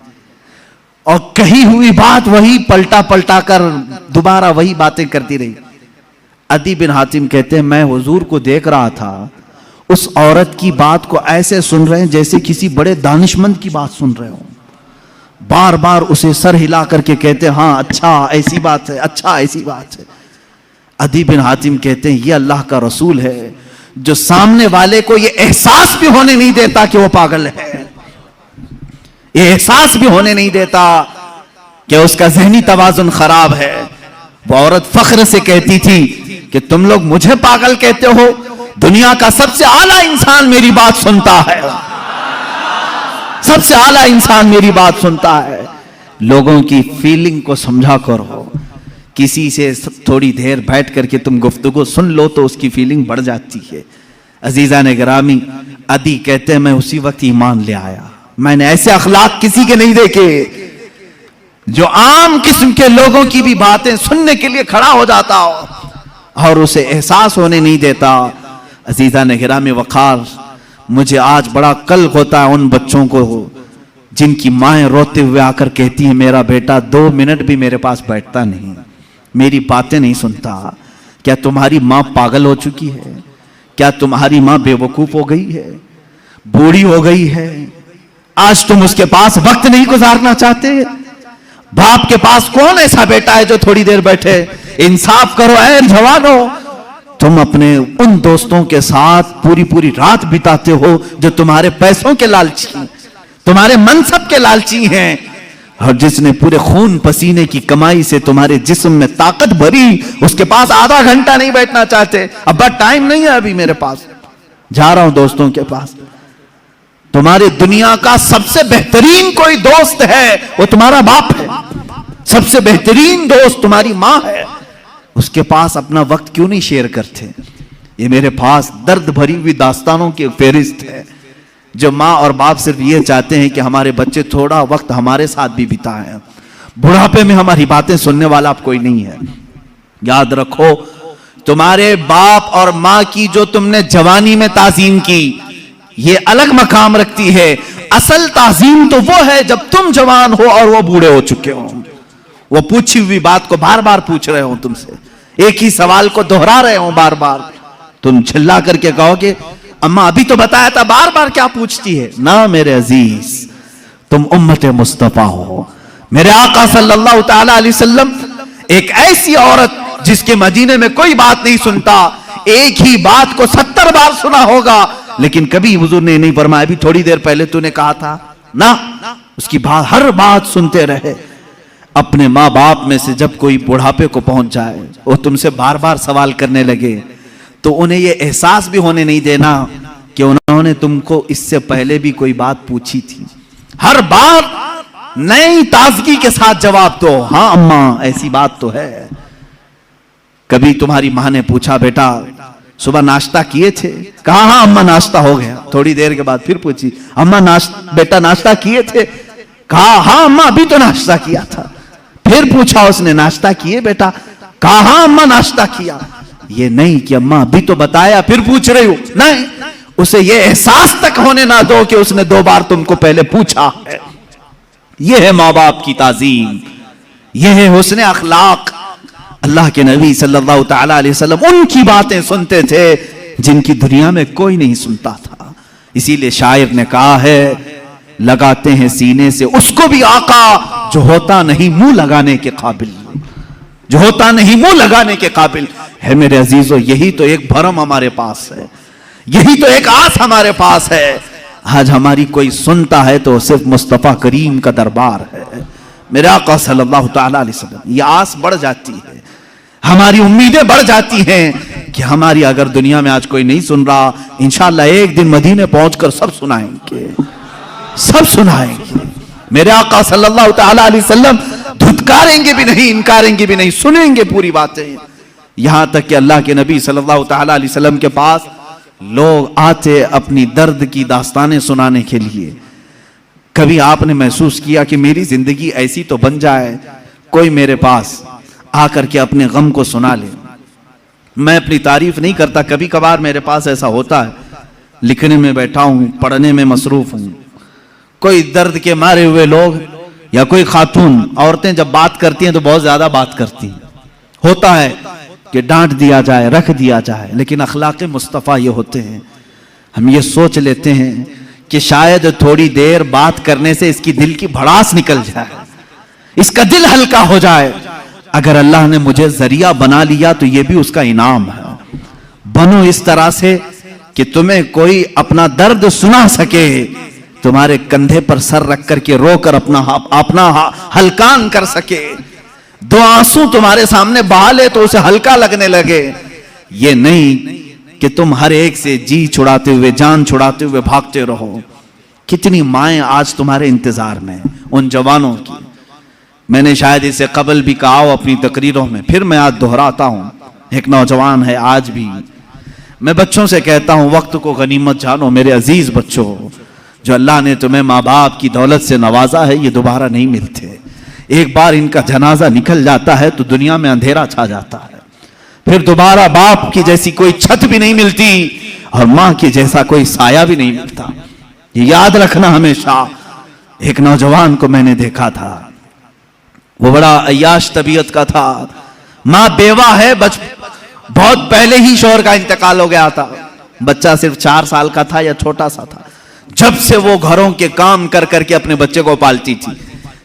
اور کہی ہوئی بات وہی پلٹا پلٹا کر دوبارہ وہی باتیں کرتی رہی. عدی بن حاتم کہتے ہیں میں حضور کو دیکھ رہا تھا, اس عورت کی بات کو ایسے سن رہے ہیں جیسے کسی بڑے دانشمند کی بات سن رہے ہوں. بار بار اسے سر ہلا کر کے کہتے ہیں ہاں اچھا ایسی بات ہے, اچھا ایسی بات ہے. عدی بن حاتم کہتے ہیں یہ اللہ کا رسول ہے جو سامنے والے کو یہ احساس بھی ہونے نہیں دیتا کہ وہ پاگل ہے, یہ احساس بھی ہونے نہیں دیتا کہ اس کا ذہنی توازن خراب ہے. وہ عورت فخر سے کہتی تھی کہ تم لوگ مجھے پاگل کہتے ہو, دنیا کا سب سے اعلیٰ انسان میری بات سنتا ہے, سب سے اعلیٰ انسان میری بات سنتا ہے. لوگوں کی فیلنگ کو سمجھا کرو, کسی سے تھوڑی دیر بیٹھ کر کے تم گفتگو سن لو تو اس کی فیلنگ بڑھ جاتی ہے. عزیزان گرامی, عدی کہتے ہیں میں اسی وقت ایمان لے آیا. میں نے ایسے اخلاق کسی کے نہیں دیکھے جو عام قسم کے لوگوں کی بھی باتیں سننے کے لیے کھڑا ہو جاتا ہو اور اسے احساس ہونے نہیں دیتا. عزیزان گرامی وقار, مجھے آج بڑا قلق ہوتا ہے ان بچوں کو جن کی مائیں روتے ہوئے آ کر کہتی ہیں میرا بیٹا 2 منٹ بھی میرے پاس بیٹھتا نہیں, میری باتیں نہیں سنتا. کیا تمہاری ماں پاگل ہو چکی ہے؟ کیا تمہاری ماں بے وقوف ہو گئی ہے, بوڑھی ہو گئی ہے؟ آج تم اس کے پاس وقت نہیں گزارنا چاہتے؟ باپ کے پاس کون ایسا بیٹا ہے جو تھوڑی دیر بیٹھے؟ انصاف کرو اے جوانو. تم اپنے ان دوستوں کے ساتھ پوری رات بتاتے ہو جو تمہارے پیسوں کے لالچی ہیں, تمہارے منصب کے لالچی ہیں, اور جس نے پورے خون پسینے کی کمائی سے تمہارے جسم میں طاقت بھری, اس کے پاس آدھا گھنٹہ نہیں بیٹھنا چاہتے. ابا ٹائم نہیں ہے ابھی میرے پاس, جا رہا ہوں دوستوں کے پاس. تمہاری دنیا کا سب سے بہترین کوئی دوست ہے وہ تمہارا باپ ہے, سب سے بہترین دوست تمہاری ماں ہے, اس کے پاس اپنا وقت کیوں نہیں شیئر کرتے؟ یہ میرے پاس درد بھری ہوئی داستانوں کی فہرست ہے جو ماں اور باپ صرف یہ چاہتے ہیں کہ ہمارے بچے تھوڑا وقت ہمارے ساتھ بھی بتائیں, بڑھاپے میں ہماری باتیں سننے والا اب کوئی نہیں ہے. یاد رکھو تمہارے باپ اور ماں کی جو تم نے جوانی میں تعظیم کی یہ الگ مقام رکھتی ہے. اصل تعظیم تو وہ ہے جب تم جوان ہو اور وہ بوڑھے ہو چکے ہو, وہ پوچھی ہوئی بات کو بار بار پوچھ رہے ہوں تم سے, ایک ہی سوال کو دہرا رہے ہوں بار بار. تم چلا کر کے کہو گے اماں ابھی تو بتایا تھا, بار بار کیا پوچھتی ہے؟ نہ میرے عزیز, تم امت مصطفیٰ ہو. میرے آقا صلی اللہ تعالی علیہ وسلم ایک ایسی عورت جس کے مدینے میں کوئی بات نہیں سنتا, ایک ہی بات کو 70 بار سنا ہوگا, لیکن کبھی حضور نے نہیں فرمایا ابھی تھوڑی دیر پہلے تو نے کہا تھا, نہ, اس کی بات ہر بات سنتے رہے. اپنے ماں باپ میں سے جب کوئی بڑھاپے کو پہنچ جائے، وہ تم سے بار بار سوال کرنے لگے، تو انہیں یہ احساس بھی ہونے نہیں دینا کہ انہوں نے تم کو اس سے پہلے بھی کوئی بات پوچھی تھی۔ ہر بار نئی تازگی کے ساتھ جواب دو، ہاں اماں ایسی بات تو ہے۔ کبھی تمہاری ماں نے پوچھا بیٹا صبح ناشتہ کیے تھے؟ کہا ہاں اماں ناشتہ ہو گیا۔ تھوڑی دیر کے بعد پھر پوچھی اماں بیٹا ناشتہ کیے تھے؟ کہا ہاں اماں ابھی تو ناشتہ کیا تھا۔ پھر پوچھا اس نے ناشتہ کیے بیٹا؟ کہا ہاں اماں ناشتہ کیا۔ یہ نہیں کہ اماں ابھی تو بتایا پھر پوچھ رہی ہو، نہیں، اسے یہ احساس تک ہونے نہ دو کہ اس نے 2 بار تم کو پہلے پوچھا ہے۔ یہ ہے ماں باپ کی تعظیم، یہ ہے حسن اخلاق۔ اللہ کے نبی صلی اللہ تعالی علیہ وسلم ان کی باتیں سنتے تھے جن کی دنیا میں کوئی نہیں سنتا تھا۔ اسی لیے شاعر نے کہا ہے لگاتے ہیں سینے سے اس کو بھی آقا جو ہوتا نہیں منہ لگانے کے قابل، جو ہوتا نہیں منہ لگانے کے قابل ہے۔ میرے عزیزو یہی تو ایک بھرم ہمارے پاس ہے، یہی تو ایک آس ہمارے پاس ہے۔ آج ہماری کوئی سنتا ہے تو صرف مصطفیٰ کریم کا دربار ہے، میرے آقا صلی اللہ تعالیٰ علیہ وسلم۔ یہ آس بڑھ جاتی ہے، ہماری امیدیں بڑھ جاتی ہیں کہ ہماری اگر دنیا میں آج کوئی نہیں سن رہا، انشاءاللہ ایک دن مدینے پہنچ کر سب سنائیں گے، سب سنائیں گے۔ میرے آقا صلی اللہ تعالیٰ علیہ وسلم دھتکاریں گے بھی نہیں، انکاریں گے بھی نہیں، سنیں گے پوری باتیں۔ یہاں تک کہ اللہ کے نبی صلی اللہ تعالیٰ علیہ وسلم کے پاس لوگ آتے اپنی درد کی داستانیں سنانے کے لیے۔ کبھی آپ نے محسوس کیا کہ میری زندگی ایسی تو بن جائے کوئی میرے پاس آ کر کے اپنے غم کو سنا لے؟ میں اپنی تعریف نہیں کرتا، کبھی کبھار میرے پاس ایسا ہوتا ہے، لکھنے میں بیٹھا ہوں، پڑھنے میں مصروف ہوں، کوئی درد کے مارے ہوئے لوگ یا کوئی خاتون، عورتیں جب بات کرتی ہیں تو بہت زیادہ بات کرتی ہیں، ہوتا ہے کہ ڈانٹ دیا جائے، رکھ دیا جائے، لیکن اخلاق مصطفیٰ یہ ہوتے ہیں، ہم یہ سوچ لیتے ہیں کہ شاید تھوڑی دیر بات کرنے سے اس کی دل کی بھڑاس نکل جائے، اس کا دل ہلکا ہو جائے۔ اگر اللہ نے مجھے ذریعہ بنا لیا تو یہ بھی اس کا انعام ہے۔ بنو اس طرح سے کہ تمہیں کوئی اپنا درد سنا سکے، تمہارے کندھے پر سر رکھ کر کے رو کر اپنا ہلکان کر سکے، 2 آنسو تمہارے سامنے بہا لے تو اسے ہلکا لگنے لگے۔ یہ نہیں کہ تم ہر ایک سے جی چھڑاتے ہوئے، جان چھڑاتے ہوئے بھاگتے رہو۔ کتنی مائیں آج تمہارے انتظار میں ان جوانوں کی۔ میں نے شاید اسے قبل بھی کہا ہو اپنی تقریروں میں، پھر میں آج دہراتا ہوں۔ ایک نوجوان ہے آج بھی، میں بچوں سے کہتا ہوں وقت کو غنیمت جانو میرے عزیز بچوں، جو اللہ نے تمہیں ماں باپ کی دولت سے نوازا ہے یہ دوبارہ نہیں ملتے۔ ایک بار ان کا جنازہ نکل جاتا ہے تو دنیا میں اندھیرا چھا جاتا ہے، پھر دوبارہ باپ کی جیسی کوئی چھت بھی نہیں ملتی اور ماں کی جیسا کوئی سایہ بھی نہیں ملتا۔ یہ یاد رکھنا ہمیشہ۔ ایک نوجوان کو میں نے دیکھا تھا، وہ بڑا عیاش طبیعت کا تھا، ماں بیوہ ہے، بہت پہلے ہی شوہر کا انتقال ہو گیا تھا، بچہ صرف 4 سال کا تھا یا چھوٹا سا تھا۔ جب سے وہ گھروں کے کام کر کر کے اپنے بچے کو پالتی تھی،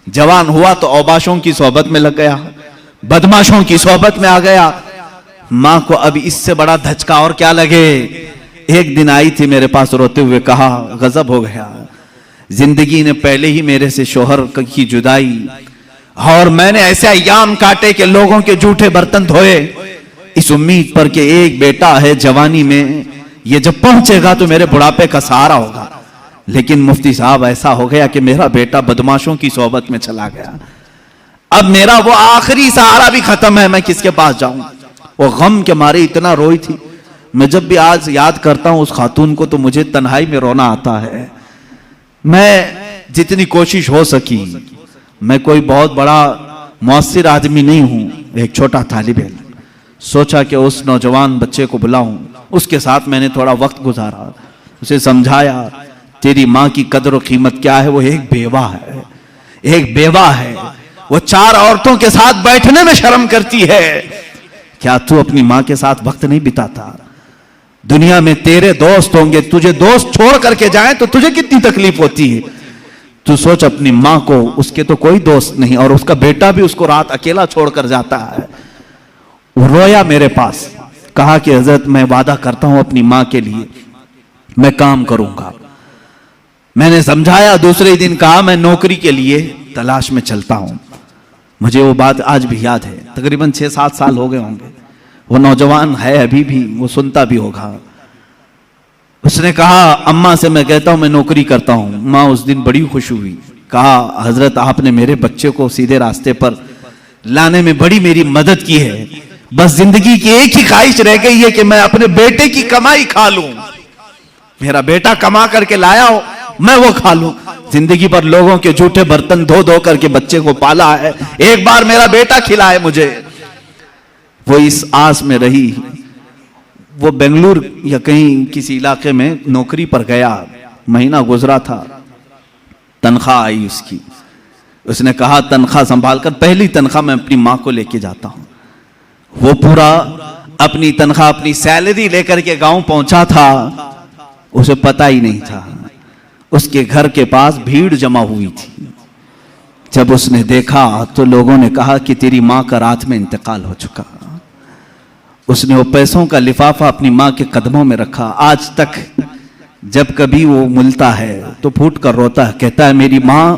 جوان ہوا تو اوباشوں کی صحبت میں لگ گیا، بدماشوں کی صحبت میں آ گیا۔ ماں کو اب اس سے بڑا دھچکا اور کیا لگے۔ ایک دن آئی تھی میرے پاس روتے ہوئے، کہا غضب ہو گیا، زندگی نے پہلے ہی میرے سے شوہر کی جدائی، اور میں نے ایسے ایام کاٹے کہ لوگوں کے جھوٹے برتن دھوئے، اس امید پر کہ ایک بیٹا ہے جوانی میں، یہ جب پہنچے گا تو میرے بڑھاپے کا سہارا ہوگا، لیکن مفتی صاحب ایسا ہو گیا کہ میرا بیٹا بدماشوں کی صحبت میں چلا گیا، اب میرا وہ آخری سہارا بھی ختم ہے، میں کس کے پاس جاؤں۔ وہ غم کے مارے اتنا روئی تھی، میں جب بھی آج یاد کرتا ہوں اس خاتون کو تو مجھے تنہائی میں رونا آتا ہے۔ میں جتنی کوشش ہو سکی، میں کوئی بہت بڑا مؤثر آدمی نہیں ہوں، ایک چھوٹا طالب علم، سوچا کہ اس نوجوان بچے کو بلاؤں، اس کے ساتھ میں نے تھوڑا وقت گزارا، اسے سمجھایا تیری ماں کی قدر و قیمت کیا ہے، وہ ایک بیوہ ہے، ایک بیوہ ہے، وہ 4 عورتوں کے ساتھ بیٹھنے میں شرم کرتی ہے، کیا تو اپنی ماں کے ساتھ وقت نہیں بتاتا؟ دنیا میں تیرے دوست ہوں گے، تجھے دوست چھوڑ کر کے جائیں تو تجھے کتنی تکلیف ہوتی ہے، تو سوچ اپنی ماں کو، اس کے تو کوئی دوست نہیں، اور اس کا بیٹا بھی اس کو رات اکیلا چھوڑ کر جاتا ہے۔ وہ رویا میرے پاس، کہا کہ حضرت میں وعدہ کرتا ہوں اپنی ماں کے لیے میں کام کروں گا۔ میں نے سمجھایا، دوسرے دن کہا میں نوکری کے لیے تلاش میں چلتا ہوں، مجھے وہ بات آج بھی یاد ہے، تقریباً 6-7 سال ہو گئے ہوں گے، وہ نوجوان ہے ابھی بھی، وہ سنتا بھی ہوگا۔ اس نے کہا اماں سے میں کہتا ہوں میں نوکری کرتا ہوں۔ ماں اس دن بڑی خوش ہوئی، کہا حضرت آپ نے میرے بچے کو سیدھے راستے پر لانے میں بڑی میری مدد کی ہے، بس زندگی کی ایک ہی خواہش رہ گئی ہے کہ میں اپنے بیٹے کی کمائی کھا لوں، میرا بیٹا کما کر کے لایا ہو میں وہ کھا لوں۔ زندگی پر لوگوں کے جھوٹے برتن دھو دھو کر کے بچے کو پالا ہے، ایک بار میرا بیٹا کھلائے مجھے۔ وہ اس آس میں رہی، وہ بنگلور یا کہیں کسی علاقے میں نوکری پر گیا، مہینہ گزرا تھا، تنخواہ آئی اس کی۔ اس نے کہا تنخواہ سنبھال کر، پہلی تنخواہ میں اپنی ماں کو لے کے جاتا ہوں۔ وہ پورا اپنی تنخواہ اپنی سیلری لے کر کے گاؤں پہنچا تھا، اسے پتا ہی نہیں تھا اس کے گھر کے پاس بھیڑ جمع ہوئی تھی۔ جب اس نے دیکھا تو لوگوں نے کہا کہ تیری ماں کا رات میں انتقال ہو چکا۔ اس نے وہ پیسوں کا لفافہ اپنی ماں کے قدموں میں رکھا، آج تک جب کبھی وہ ملتا ہے تو پھوٹ کر روتا ہے، کہتا ہے میری ماں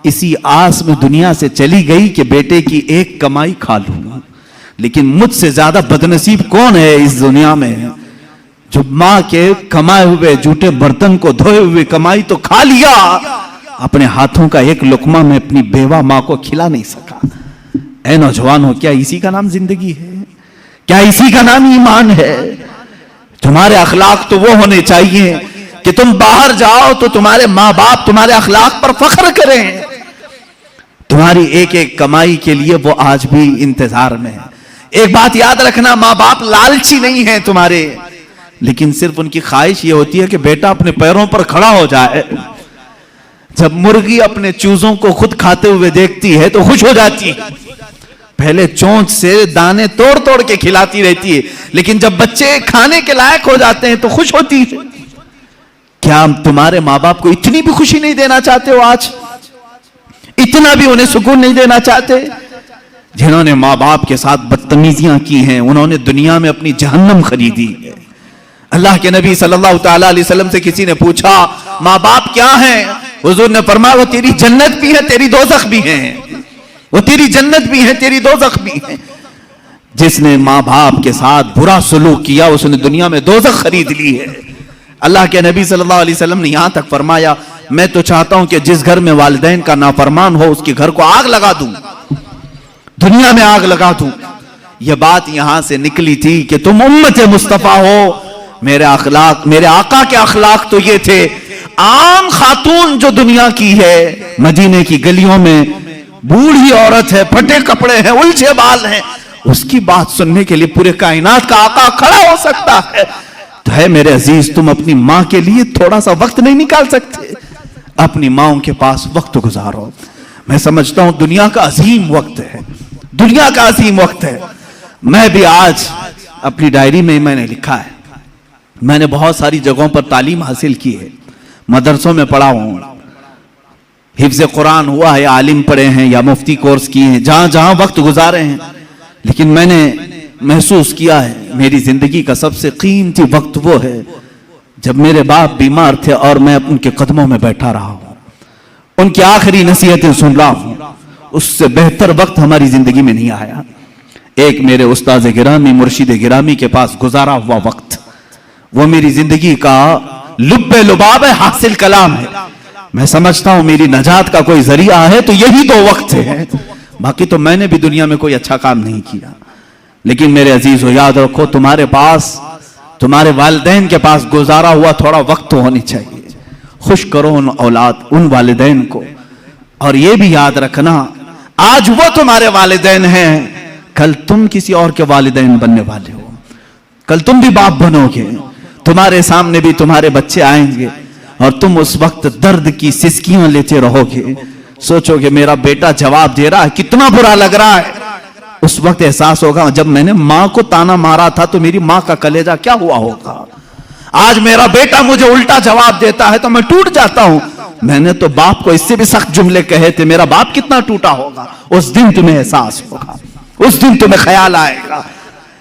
اسی آس میں دنیا سے چلی گئی کہ بیٹے کی ایک کمائی کھا لوں، لیکن مجھ سے زیادہ بدنصیب کون ہے اس دنیا میں جو ماں کے کمائے ہوئے جھوٹے برتن کو دھوئے ہوئے کمائی تو کھا لیا، اپنے ہاتھوں کا ایک لقمہ میں اپنی بیوہ ماں کو کھلا نہیں سکا۔ اے نوجوانوں، کیا اسی کا نام زندگی ہے؟ کیا اسی کا نام ایمان ہے؟ تمہارے اخلاق تو وہ ہونے چاہیے کہ تم باہر جاؤ تو تمہارے ماں باپ تمہارے اخلاق پر فخر کریں، تمہاری ایک ایک کمائی کے لیے وہ آج بھی انتظار میں ہے۔ ایک بات یاد رکھنا، ماں باپ لالچی نہیں ہیں تمہارے، لیکن صرف ان کی خواہش یہ ہوتی ہے کہ بیٹا اپنے پیروں پر کھڑا ہو جائے۔ جب مرغی اپنے چوزوں کو خود کھاتے ہوئے دیکھتی ہے تو خوش ہو جاتی ہے، پہلے چونچ سے دانے توڑ توڑ کے کھلاتی رہتی ہے، لیکن جب بچے کھانے کے لائق ہو جاتے ہیں تو خوش ہوتی ہے۔ کیا تمہارے ماں باپ کو اتنی بھی خوشی نہیں دینا چاہتے ہو؟ آج اتنا بھی انہیں سکون نہیں دینا چاہتے؟ جنہوں نے ماں باپ کے ساتھ بدتمیزیاں کی ہیں انہوں نے دنیا میں اپنی جہنم خریدی ہے۔ اللہ کے نبی صلی اللہ تعالیٰ علیہ وسلم سے کسی نے پوچھا ماں باپ کیا ہیں؟ حضور نے فرمایا وہ تیری جنت بھی ہے تیری دوزخ بھی ہیں، وہ تیری جنت بھی ہے تیری دوزخ بھی ہے۔ جس نے ماں باپ کے ساتھ برا سلوک کیا اس نے دنیا میں دوزخ خرید لی ہے۔ اللہ کے نبی صلی اللہ علیہ وسلم نے یہاں تک فرمایا میں تو چاہتا ہوں کہ جس گھر میں والدین کا نافرمان ہو اس کے گھر کو آگ لگا دوں، دنیا میں آگ لگا دوں۔ یہ بات یہاں سے نکلی تھی کہ تم امت مصطفیٰ ہو، میرے آقا کے اخلاق تو یہ تھے۔ عام خاتون جو دنیا کی ہے، مدینے کی گلیوں میں بوڑھی عورت ہے، پھٹے کپڑے ہیں، الجھے بال ہیں، اس کی بات سننے کے لیے پورے کائنات کا آقا کھڑا ہو سکتا ہے تو ہے میرے عزیز تم اپنی ماں کے لیے تھوڑا سا وقت نہیں نکال سکتے؟ اپنی ماں کے پاس وقت گزارو۔ میں سمجھتا ہوں دنیا کا عظیم وقت ہے، دنیا کا عظیم وقت ہے۔ میں بھی آج اپنی ڈائری میں نے لکھا ہے، میں نے بہت ساری جگہوں پر تعلیم حاصل کی ہے، مدرسوں میں پڑھا ہوں، حفظ قرآن ہوا ہے، عالم پڑھے ہیں یا مفتی کورس کیے ہیں، جہاں جہاں وقت گزارے ہیں، لیکن میں نے محسوس کیا ہے میری زندگی کا سب سے قیمتی وقت وہ ہے جب میرے باپ بیمار تھے اور میں ان کے قدموں میں بیٹھا رہا ہوں، ان کی آخری نصیحتیں سن رہا ہوں۔ اس سے بہتر وقت ہماری زندگی میں نہیں آیا۔ ایک میرے استاد گرامی مرشد گرامی کے پاس گزارا ہوا وقت، وہ میری زندگی کا لب لباب ہے، حاصل کلام ہے۔ میں سمجھتا ہوں میری نجات کا کوئی ذریعہ ہے تو یہی دو وقت ہے، باقی تو میں نے بھی دنیا میں کوئی اچھا کام نہیں کیا۔ لیکن میرے عزیزو یاد رکھو تمہارے پاس، تمہارے والدین کے پاس گزارا ہوا تھوڑا وقت تو ہونی چاہیے۔ خوش کرو ان والدین کو، اور یہ بھی یاد رکھنا آج وہ تمہارے والدین ہیں، کل تم کسی اور کے والدین بننے والے ہو، کل تم بھی باپ بنو گے، تمہارے سامنے بھی تمہارے بچے آئیں گے اور تم اس وقت درد کی سسکیاں لیتے رہو گے، سوچو کہ میرا بیٹا جواب دے رہا ہے کتنا برا لگ رہا ہے۔ اس وقت احساس ہوگا جب میں نے ماں کو تانا مارا تھا تو میری ماں کا کلیجہ کیا ہوا ہوگا، آج میرا بیٹا مجھے الٹا جواب دیتا ہے تو میں ٹوٹ جاتا ہوں، میں نے تو باپ کو اس سے بھی سخت جملے کہے تھے، میرا باپ کتنا ٹوٹا ہوگا۔ اس دن تمہیں احساس ہوگا، اس دن تمہیں خیال آئے گا۔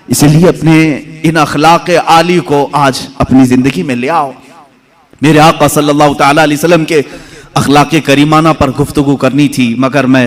اس لیے اپنے ان اخلاق عالی کو آج اپنی زندگی میں لے آؤ۔ میرے آقا صلی اللہ تعالیٰ علیہ وسلم کے اخلاق کریمانہ پر گفتگو کرنی تھی، مگر میں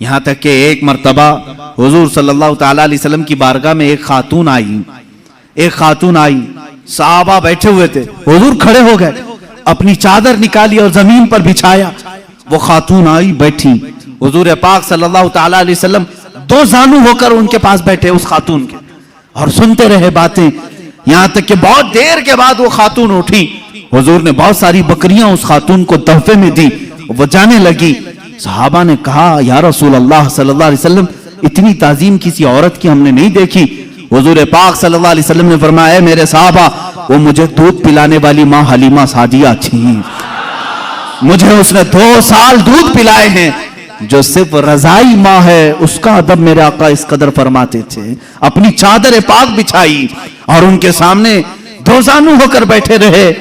یہاں تک کہ ایک مرتبہ حضور صلی اللہ تعالی علیہ وسلم کی بارگاہ میں ایک خاتون آئی، صحابہ بیٹھے ہوئے تھے، حضور کھڑے ہو گئے، اپنی چادر نکالی اور زمین پر بچھایا، وہ خاتون آئی بیٹھی، حضور پاک صلی اللہ تعالی علیہ وسلم دو زانو ہو کر ان کے پاس بیٹھے اس خاتون کے، اور سنتے رہے باتیں، یہاں تک کہ بہت دیر کے بعد وہ خاتون اٹھی، حضور نے بہت ساری بکریاں اس خاتون کو تحفے میں دی، وہ جانے لگی، صحابہ نے کہا یا رسول اللہ صلی اللہ علیہ وسلم اتنی تعظیم کسی عورت کی ہم نے نہیں دیکھی، حضور پاک صلی اللہ علیہ وسلم نے فرمایا اے میرے صحابہ وہ مجھے دودھ پلانے والی ماں حلیمہ سعدیہ تھی، مجھے اس نے 2 سال دودھ پلائے ہیں، جو صرف رضائی ماں ہے اس کا ادب میرے آقا اس قدر فرماتے تھے، اپنی چادر پاک بچھائی اور ان کے سامنے دو زانو ہو کر بیٹھے رہے،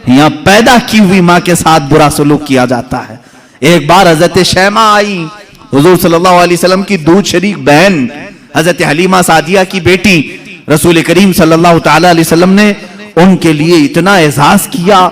یہاں پیدا کی ہوئی ماں کے ساتھ برا سلوک کیا جاتا ہے۔ ایک بار حضرت شیمہ آئی، حضور صلی اللہ علیہ وسلم کی دودھ شریک بہن حضرت حلیمہ سعدیہ کی بیٹی، رسول کریم صلی اللہ تعالی علیہ وسلم نے ان کے لیے اتنا اعزاز کیا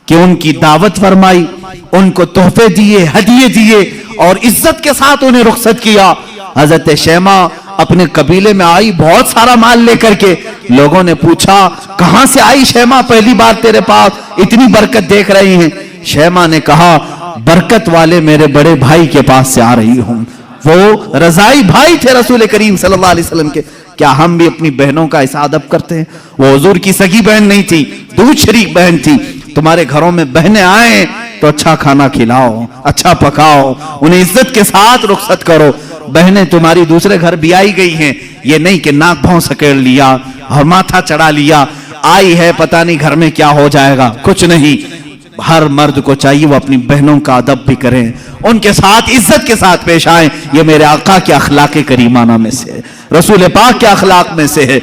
کہ ان کی دعوت فرمائی، ان کو تحفے دیے، ہدیے دیے اور عزت کے ساتھ انہیں رخصت کیا۔ حضرت شیمہ اپنے قبیلے میں آئی بہت سارا مال لے کر کے، لوگوں نے پوچھا کہاں سے آئی شیمہ، پہلی بار تیرے پاس اتنی برکت دیکھ رہی ہیں؟ شیمہ نے کہا برکت والے میرے بڑے بھائی کے پاس سے آ رہی ہوں، وہ رضائی بھائی تھے رسول کریم صلی اللہ علیہ وسلم کے۔ کیا ہم بھی اپنی بہنوں کا ایسا ادب کرتے ہیں؟ وہ حضور کی سگی بہن نہیں تھی، دودھ شریک بہن تھی۔ تمہارے گھروں میں بہنیں آئیں تو اچھا کھانا کھلاؤ، اچھا پکاؤ، انہیں عزت کے ساتھ رخصت کرو۔ بہنیں تمہاری دوسرے گھر بھی آئی گئی ہیں، یہ نہیں کہ ناک بھون سکیڑ لیا اور ماتھا چڑھا لیا، آئی ہے پتہ نہیں گھر میں کیا ہو جائے گا، کچھ نہیں۔ ہر مرد کو چاہیے وہ اپنی بہنوں کا ادب بھی کریں، ان کے ساتھ عزت کے ساتھ پیش آئیں، یہ میرے آقا کے اخلاق کریمانہ میں سے ہے، رسول پاک کے اخلاق میں سے ہے۔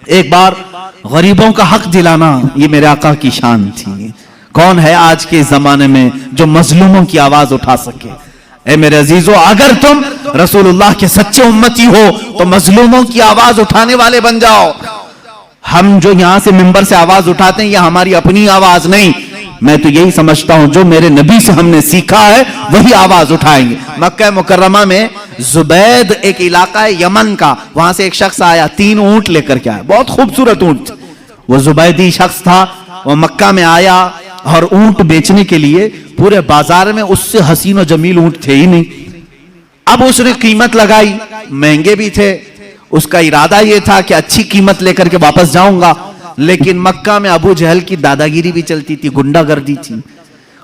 ایک بار غریبوں کا حق دلانا یہ میرے آقا کی شان تھی۔ کون ہے آج کے زمانے میں جو مظلوموں کی آواز اٹھا سکے؟ اے میرے عزیزو، اگر تم رسول اللہ کے سچے امتی ہو تو مظلوموں کی آواز اٹھانے والے بن جاؤ۔ ہم جو یہاں سے منبر سے آواز اٹھاتے ہیں یہ ہماری اپنی آواز نہیں، میں تو یہی سمجھتا ہوں جو میرے نبی سے ہم نے سیکھا ہے وہی آواز اٹھائیں گے۔ مکہ مکرمہ میں زبید ایک علاقہ ہے یمن کا، وہاں سے ایک شخص آیا، 3 اونٹ لے کر کے آیا، بہت خوبصورت اونٹ، وہ زبیدی شخص تھا، وہ مکہ میں آیا اور اونٹ بیچنے کے لیے پورے بازار میں اس سے حسین و جمیل اونٹ تھے ہی نہیں۔ اب اس نے قیمت لگائی، مہنگے بھی تھے، اس کا ارادہ یہ تھا کہ اچھی قیمت لے کر کے واپس جاؤں گا، لیکن مکہ میں ابو جہل کی دادا گیری بھی چلتی تھی، گنڈا گردی تھی،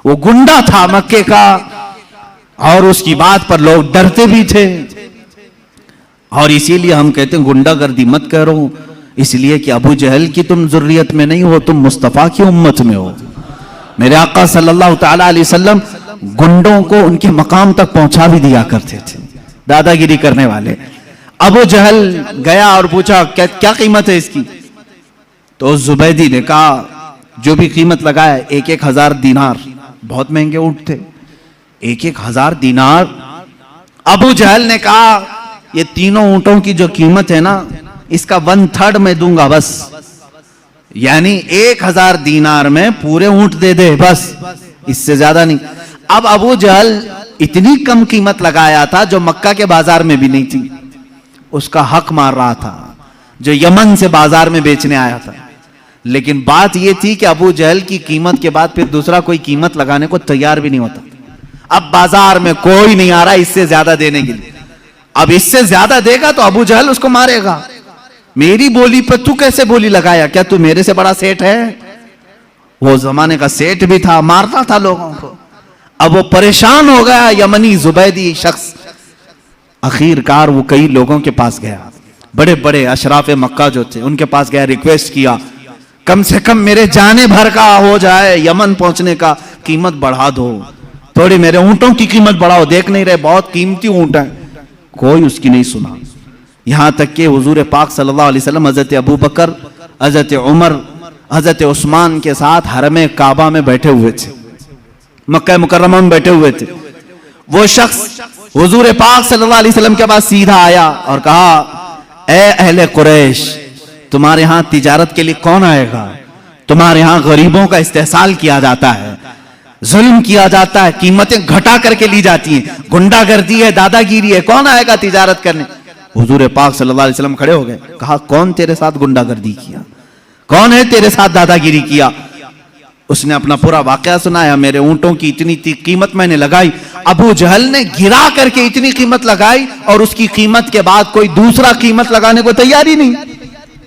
وہ گنڈا تھا مکے کا اور اس کی بات پر لوگ ڈرتے بھی تھے، اور اسی لیے ہم کہتے ہیں گنڈا گردی مت کرو، اس لیے کہ ابو جہل کی تم ذریت میں نہیں ہو، تم مصطفیٰ کی امت میں ہو۔ میرے آقا صلی اللہ تعالی علیہ وسلم گنڈوں کو ان کے مقام تک پہنچا بھی دیا کرتے تھے، دادا گیری کرنے والے۔ ابو جہل گیا اور پوچھا کیا قیمت ہے اس کی؟ تو زبیدی نے کہا جو بھی قیمت لگایا 1,000 دینار، بہت مہنگے اونٹ تھے، 1,000 دینار۔ ابو جہل نے کہا یہ تینوں اونٹوں کی جو قیمت ہے نا اس کا 1/3 میں دوں گا بس، یعنی 1,000 دینار میں پورے اونٹ دے دے بس، اس سے زیادہ نہیں۔ اب ابو جہل اتنی کم قیمت لگایا تھا جو مکہ کے بازار میں بھی نہیں تھی، اس کا حق مار رہا تھا جو یمن سے بازار میں بیچنے آیا تھا، لیکن بات یہ تھی کہ ابو جہل کی قیمت کے بعد پھر دوسرا کوئی قیمت لگانے کو تیار بھی نہیں ہوتا۔ اب بازار میں کوئی نہیں آ رہا اس سے زیادہ دینے کے لیے، اب اس سے زیادہ دے گا تو ابو جہل اس کو مارے گا، میری بولی پہ تو کیسے بولی لگایا، کیا تو میرے سے بڑا سیٹ ہے؟ وہ زمانے کا سیٹ بھی تھا، مارتا تھا لوگوں کو۔ اب وہ پریشان ہو گیا یمنی زبیدی شخص، اخیر کار وہ کئی لوگوں کے پاس گیا، بڑے بڑے اشراف مکہ جو تھے ان کے پاس گیا، ریکویسٹ کیا کم سے کم میرے جانے بھر کا ہو جائے، یمن پہنچنے کا قیمت بڑھا دو، تھوڑی میرے اونٹوں کی قیمت بڑھاؤ، دیکھ نہیں رہے بہت قیمتی اونٹ ہیں۔ کوئی اس کی نہیں سنا، یہاں تک کہ حضور پاک صلی اللہ علیہ وسلم حضرت ابو بکر، حضرت عمر، حضرت عثمان کے ساتھ حرم کعبہ میں بیٹھے ہوئے تھے، مکہ مکرمہ میں بیٹھے ہوئے تھے۔ وہ شخص حضور پاک صلی اللہ علیہ وسلم کے پاس سیدھا آیا اور کہا اے اہل قریش، تمہارے ہاں تجارت کے لیے کون آئے گا؟ تمہارے ہاں غریبوں کا استحصال کیا جاتا ہے، ظلم کیا جاتا ہے, قیمتیں گھٹا کر کے لی جاتی ہیں, گنڈا گردی ہے, دادا گیری ہے, کون آئے گا تجارت کرنے؟ حضور پاک صلی اللہ علیہ وسلم کھڑے ہو گئے, کہا کون تیرے ساتھ گنڈا گردی کیا, کون ہے تیرے ساتھ دادا گیری کیا؟ اس نے اپنا پورا واقعہ سنایا, میرے اونٹوں کی اتنی قیمت میں نے لگائی. ابو جہل نے گرا کر کے اتنی قیمت لگائی اور اس کی قیمت کے بعد کوئی دوسرا قیمت لگانے کو تیار ہی نہیں.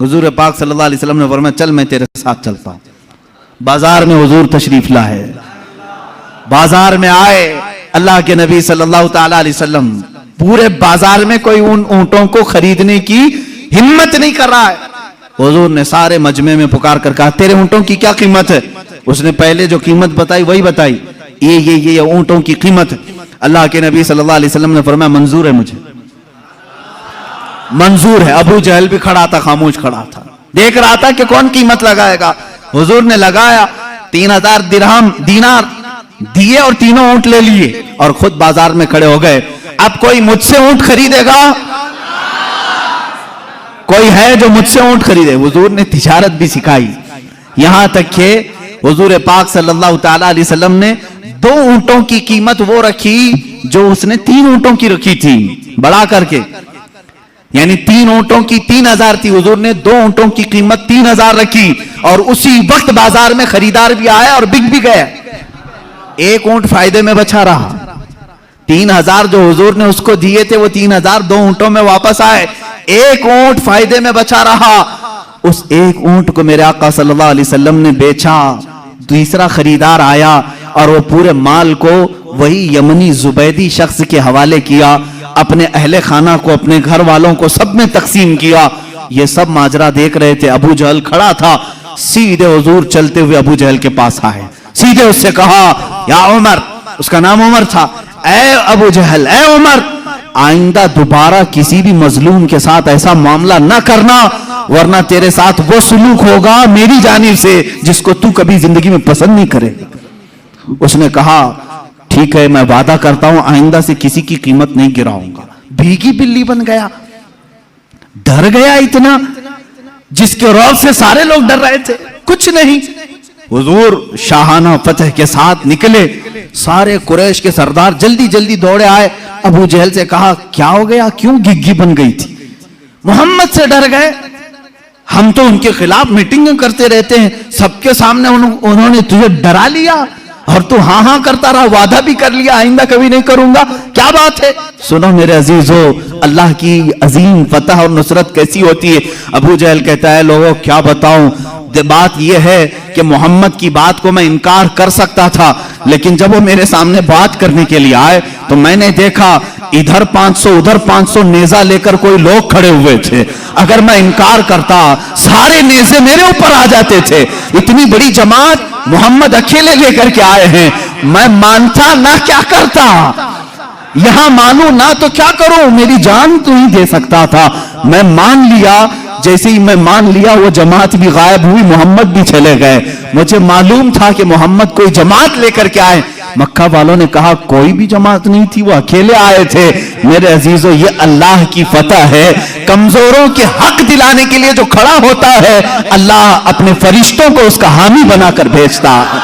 حضور پاک صلی اللہ علیہ وسلم نے فرمایا چل میں تیرے ساتھ چلتا ہوں. بازار میں حضور تشریف لائے, بازار میں آئے اللہ کے نبی صلی اللہ تعالی علیہ وسلم, پورے بازار میں کوئی ان اونٹوں کو خریدنے کی ہمت نہیں کر رہا ہے. حضور نے سارے مجمع میں پکار کر کہا تیرے اونٹوں کی کیا قیمت ہے؟ اس نے پہلے جو قیمت بتائی وہی بتائی, یہ اونٹوں کی قیمت ہے. اللہ کے نبی صلی اللہ علیہ وسلم نے فرمایا منظور ہے, مجھے منظور ہے. ابو جہل بھی کھڑا تھا, خاموش کھڑا تھا, دیکھ رہا تھا کہ کون قیمت لگائے گا. حضور نے لگایا, 3000 درہم دینار دیے اور تینوں اونٹ لے لیے اور خود بازار میں کھڑے ہو گئے. اب کوئی مجھ سے اونٹ خریدے گا؟ کوئی ہے جو مجھ سے اونٹ خریدے؟ حضور نے تجارت بھی سکھائی, یہاں تک کہ حضور پاک صلی اللہ تعالی علیہ وسلم نے 2 اونٹوں کی قیمت وہ رکھی جو اس نے 3 اونٹوں کی رکھی تھی, بڑھا کر کے, یعنی 3 اونٹوں کی 3000 تھی, حضور نے 2 اونٹوں کی قیمت 3000 رکھی اور اسی وقت بازار میں خریدار بھی آیا اور بک بھی گیا. ایک اونٹ فائدے میں بچا رہا. 3000 جو حضور نے اس کو دیے تھے وہ 3000 2 اونٹوں میں واپس آئے, ایک اونٹ فائدے میں بچا رہا. اس ایک اونٹ کو میرے آقا صلی اللہ علیہ وسلم نے بیچا, دوسرا خریدار آیا اور وہ پورے مال کو وہی یمنی زبیدی شخص کے حوالے کیا, اپنے اہل خانہ کو, اپنے گھر والوں کو سب میں تقسیم کیا. یہ سب ماجرا دیکھ رہے تھے. ابو جہل کھڑا تھا, سیدھے حضور چلتے ہوئے ابو جہل کے پاس آئے, سیدھے اس سے کہا یا عمر, اس کا نام عمر تھا, اے ابو جہل, اے عمر, آئندہ دوبارہ کسی بھی مظلوم کے ساتھ ایسا معاملہ نہ کرنا, ورنہ تیرے ساتھ وہ سلوک ہوگا میری جانب سے جس کو تو کبھی زندگی میں پسند نہیں کرے. اس نے کہا ٹھیک ہے, میں وعدہ کرتا ہوں آئندہ سے کسی کی قیمت نہیں گراؤں گا. بھیگی بلی بن گیا, ڈر گیا اتنا جس کے رعب سے سارے لوگ ڈر رہے تھے. کچھ نہیں, حضور شاہانہ فتح کے ساتھ نکلے, سارے قریش کے سردار جلدی جلدی دوڑے آئے. ابو جہل سے کہا کیا ہو گیا, کیوں گگی بن گئی تھی؟ محمد سے ڈر گئے؟ ہم تو ان کے خلاف میٹنگ کرتے رہتے ہیں, سب کے سامنے انہوں نے تجھے ڈرا لیا اور تو ہاں ہاں کرتا رہا, وعدہ بھی کر لیا آئندہ کبھی نہیں کروں گا, کیا بات ہے؟ سنو میرے عزیزو, اللہ کی عظیم فتح اور نصرت کیسی ہوتی ہے. ابو جہل کہتا ہے لوگوں کیا بتاؤں, بات یہ ہے کہ محمد کی بات کو میں انکار کر سکتا تھا, لیکن جب وہ میرے سامنے بات کرنے کے لیے آئے تو میں نے دیکھا ادھر 500 ادھر 500 نیزہ لے کر کوئی لوگ کھڑے ہوئے تھے. اگر میں انکار کرتا سارے نیزے میرے اوپر آ جاتے تھے. اتنی بڑی جماعت محمد اکیلے لے کر کے آئے ہیں, میں مانتا نہ کیا کرتا, یہاں مانوں نہ تو کیا کروں, میری جان تو ہی دے سکتا تھا. میں مان لیا, جیسے ہی میں مان لیا وہ جماعت بھی غائب ہوئی, محمد بھی چلے گئے. مجھے معلوم تھا کہ محمد کوئی جماعت لے کر کے آئے. مکہ والوں نے کہا کوئی بھی جماعت نہیں تھی, وہ اکیلے آئے تھے. میرے عزیزو یہ اللہ کی فتح ہے. کمزوروں کے حق دلانے کے لیے جو کھڑا ہوتا ہے اللہ اپنے فرشتوں کو اس کا حامی بنا کر بھیجتا ہے.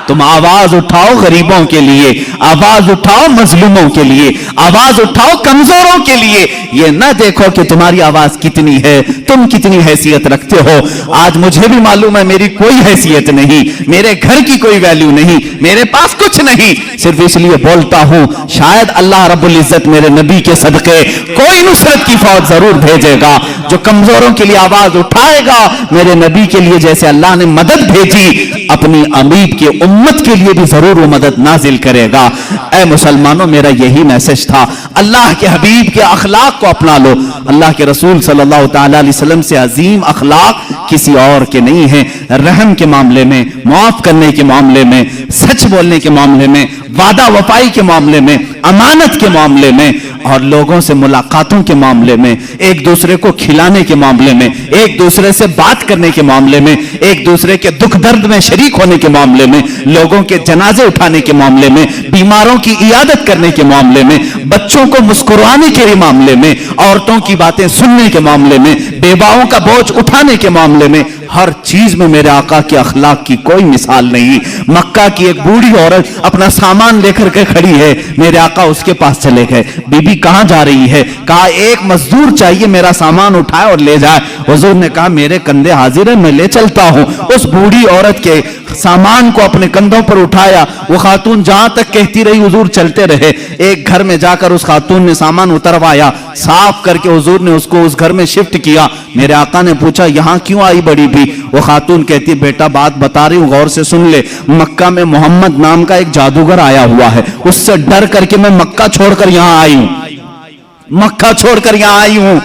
تم آواز اٹھاؤ غریبوں کے لیے, آواز اٹھاؤ مظلوموں کے لیے, آواز اٹھاؤ کمزوروں کے لیے. یہ نہ دیکھو کہ تمہاری آواز کتنی ہے, تم کتنی حیثیت رکھتے ہو. آج مجھے بھی معلوم ہے میری کوئی حیثیت نہیں, میرے گھر کی کوئی ویلیو نہیں, میرے پاس کچھ نہیں, صرف اس لیے بولتا ہوں شاید اللہ رب العزت میرے نبی کے صدقے کوئی نصرت کی فوج ضرور بھیجے گا جو کمزوروں کے لیے آواز اٹھائے گا. میرے نبی کے لیے جیسے اللہ نے مدد بھیجی, اپنی امید کے امت کے لیے بھی ضرور وہ مدد نازل کرے گا. اے مسلمانوں, میرا یہی میسج تھا, اللہ کے حبیب کے اخلاق کو اپنا لو. اللہ کے رسول صلی اللہ تعالی علیہ وسلم سے عظیم اخلاق کسی اور کے نہیں ہیں. رحم کے معاملے میں, معاف کرنے کے معاملے میں, سچ بولنے کے معاملے میں, وعدہ وفائی کے معاملے میں, امانت کے معاملے میں, اور لوگوں سے ملاقاتوں کے معاملے میں، ایک دوسرے کو کھلانے کے معاملے میں، ایک دوسرے سے بات کرنے کے معاملے میں، ایک دوسرے کے دکھ درد میں شریک ہونے کے معاملے میں، لوگوں کے جنازے اٹھانے کے معاملے میں، بیماروں کی عیادت کرنے کے معاملے میں، بچوں کو مسکرانے کے معاملے میں، عورتوں کی باتیں سننے کے معاملے میں، بیواؤں کا بوجھ اٹھانے کے معاملے میں، ہر چیز میں میرے آقا کے اخلاق کی کوئی مثال نہیں۔ مکہ کی ایک بوڑھی عورت اپنا سامان لے کر کے کھڑی ہے، میرے آقا اس کے پاس چلے گئے، بی بی کہاں جا رہی ہے؟ کہا ایک مزدور چاہیے میرا سامان اٹھائے اور لے جائے۔ حضور نے کہا میرے کندھے حاضر ہیں، میں لے چلتا ہوں۔ اس بوڑھی عورت کے سامان کو اپنے کندھوں پر اٹھایا، وہ خاتون جہاں تک کہتی رہی حضور چلتے رہے۔ ایک گھر میں جا کر اس خاتون نے سامان اتروایا، صاف کر کے حضور نے اس کو اس گھر میں شفٹ کیا۔ میرے آقا نے پوچھا یہاں کیوں آئی بڑی بھی؟ وہ خاتون کہتی بیٹا بات بتا رہی ہوں غور سے سن لے، مکہ میں محمد نام کا ایک جادوگر آیا ہوا ہے، اس سے ڈر کر کے میں مکہ چھوڑ کر یہاں آئی ہوں، مکہ چھوڑ کر یہاں آئی ہوں۔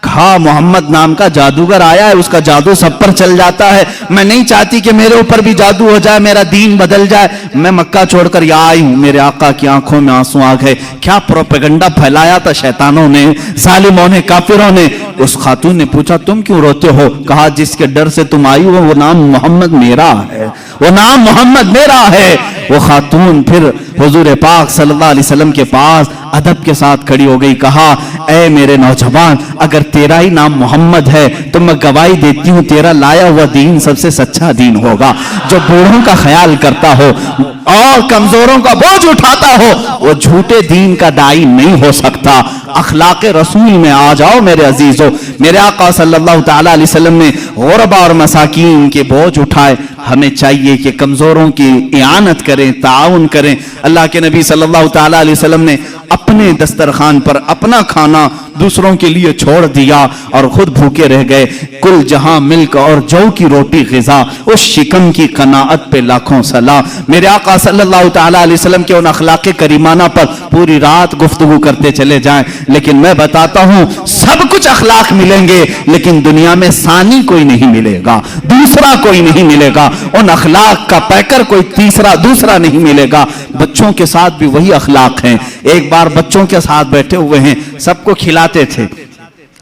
کہا محمد نام کا جادوگر آیا ہے، اس کا جادو سب پر چل جاتا ہے، میں نہیں چاہتی کہ میرے اوپر بھی جادو ہو جائے، میرا دین بدل جائے، میں مکہ چھوڑ کر یہاں آئی ہوں۔ میرے آقا کی آنکھوں میں آنسو آ گئے، کیا پروپیگنڈا پھیلایا تھا شیطانوں نے، ظالموں نے، کافروں نے۔ اس خاتون نے پوچھا تم کیوں روتے ہو؟ کہا جس کے ڈر سے تم آئی ہو وہ نام محمد میرا ہے، وہ نام محمد میرا ہے۔ وہ خاتون پھر حضور پاک صلی اللہ علیہ وسلم کے پاس ادب کے ساتھ کھڑی ہو گئی، کہا اے میرے نوجوان اگر تیرا ہی نام محمد ہے تو میں گواہی دیتی ہوں تیرا لایا ہوا دین سب سے سچا دین ہوگا۔ جو بوڑھوں کا خیال کرتا ہو اور کمزوروں کا بوجھ اٹھاتا ہو وہ جھوٹے دین کا داعی نہیں ہو سکتا۔ اخلاق رسول میں آ جاؤ میرے عزیزو۔ میرے آقا صلی اللہ تعالی علیہ وسلم نے غربا اور مساکین کے بوجھ اٹھائے، ہمیں چاہیے کہ کمزوروں کی اعانت کریں، تعاون کریں۔ اللہ کے نبی صلی اللہ تعالی علیہ وسلم نے اپنے دسترخوان پر اپنا کھانا دوسروں کے لیے چھوڑ دیا اور خود بھوکے رہ گئے۔ کل جہاں ملک اور جو کی روٹی غذا، اس شکم کی قناعت پہ لاکھوں سلام۔ میرے آقا صلی اللہ تعالی علیہ وسلم کے ان اخلاق کریمانہ پر پوری رات گفتگو کرتے چلے جائیں، لیکن میں بتاتا ہوں سب کچھ اخلاق ملیں گے لیکن دنیا میں ثانی کوئی نہیں ملے گا، دوسرا کوئی نہیں ملے گا، ان اخلاق کا پیکر کوئی دوسرا نہیں ملے گا۔ بچوں کے ساتھ بھی وہی اخلاق ہیں۔ ایک بار بچوں کے ساتھ بیٹھے ہوئے ہیں، سب کو کھلاتے تھے۔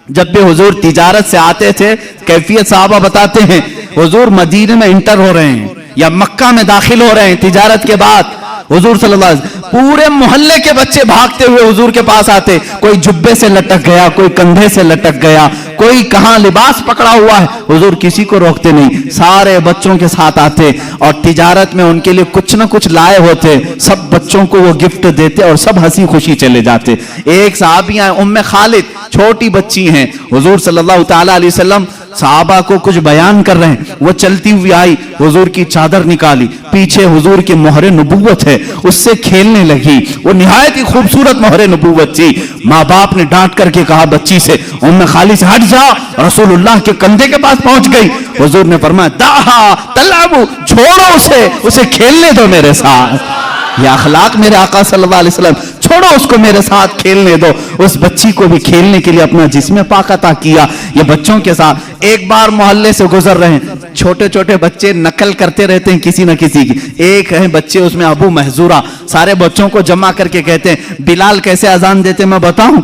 جب بھی حضور تجارت سے آتے تھے کیفیت صحابہ بتاتے ہیں حضور مدینے میں انٹر ہو رہے ہیں یا مکہ میں داخل ہو رہے ہیں تجارت کے بعد، حضور صلی اللہ علیہ وسلم پورے محلے کے بچے بھاگتے ہوئے حضور کے پاس آتے، کوئی جبے سے لٹک گیا، کوئی کندھے سے لٹک گیا، کوئی کہاں لباس پکڑا ہوا ہے، حضور کسی کو روکتے نہیں، سارے بچوں کے ساتھ آتے اور تجارت میں ان کے لیے کچھ نہ کچھ لائے ہوتے، سب بچوں کو وہ گفٹ دیتے اور سب ہنسی خوشی چلے جاتے۔ ایک صحابی ہیں ام خالد، چھوٹی بچی ہیں، حضور صلی اللہ تعالی علیہ وسلم صحابہ کو کچھ بیان کر رہے ہیں، وہ چلتی ہوئی آئی، حضور کی چادر نکالی، پیچھے حضور کی مہر نبوت ہے، اس سے کھیلنے لگی، وہ نہایت ہی خوبصورت مہر نبوت تھی۔ ماں باپ نے ڈانٹ کر کے کہا بچی سے ام خالد سے ہٹ جا، رسول اللہ کے کندھے کے پاس پہنچ گئی، حضور نے فرمایا داہا تلعبو، چھوڑو اسے کھیلنے دو میرے ساتھ۔ یہ اخلاق میرے آقا صلی اللہ علیہ وسلم، چھوڑو اس کو میرے ساتھ کھیلنے دو۔ اس بچی کو بھی کھیلنے کے لیے اپنا جسم پاک عطا کیا۔ یہ بچوں کے ساتھ ایک بار محلے سے گزر رہے ہیں، چھوٹے چھوٹے بچے نقل کرتے رہتے ہیں کسی نہ کسی کی، ایک ہیں بچے اس میں ابو محذورہ، سارے بچوں کو جمع کر کے کہتے ہیں بلال کیسے اذان دیتے میں بتاؤں؟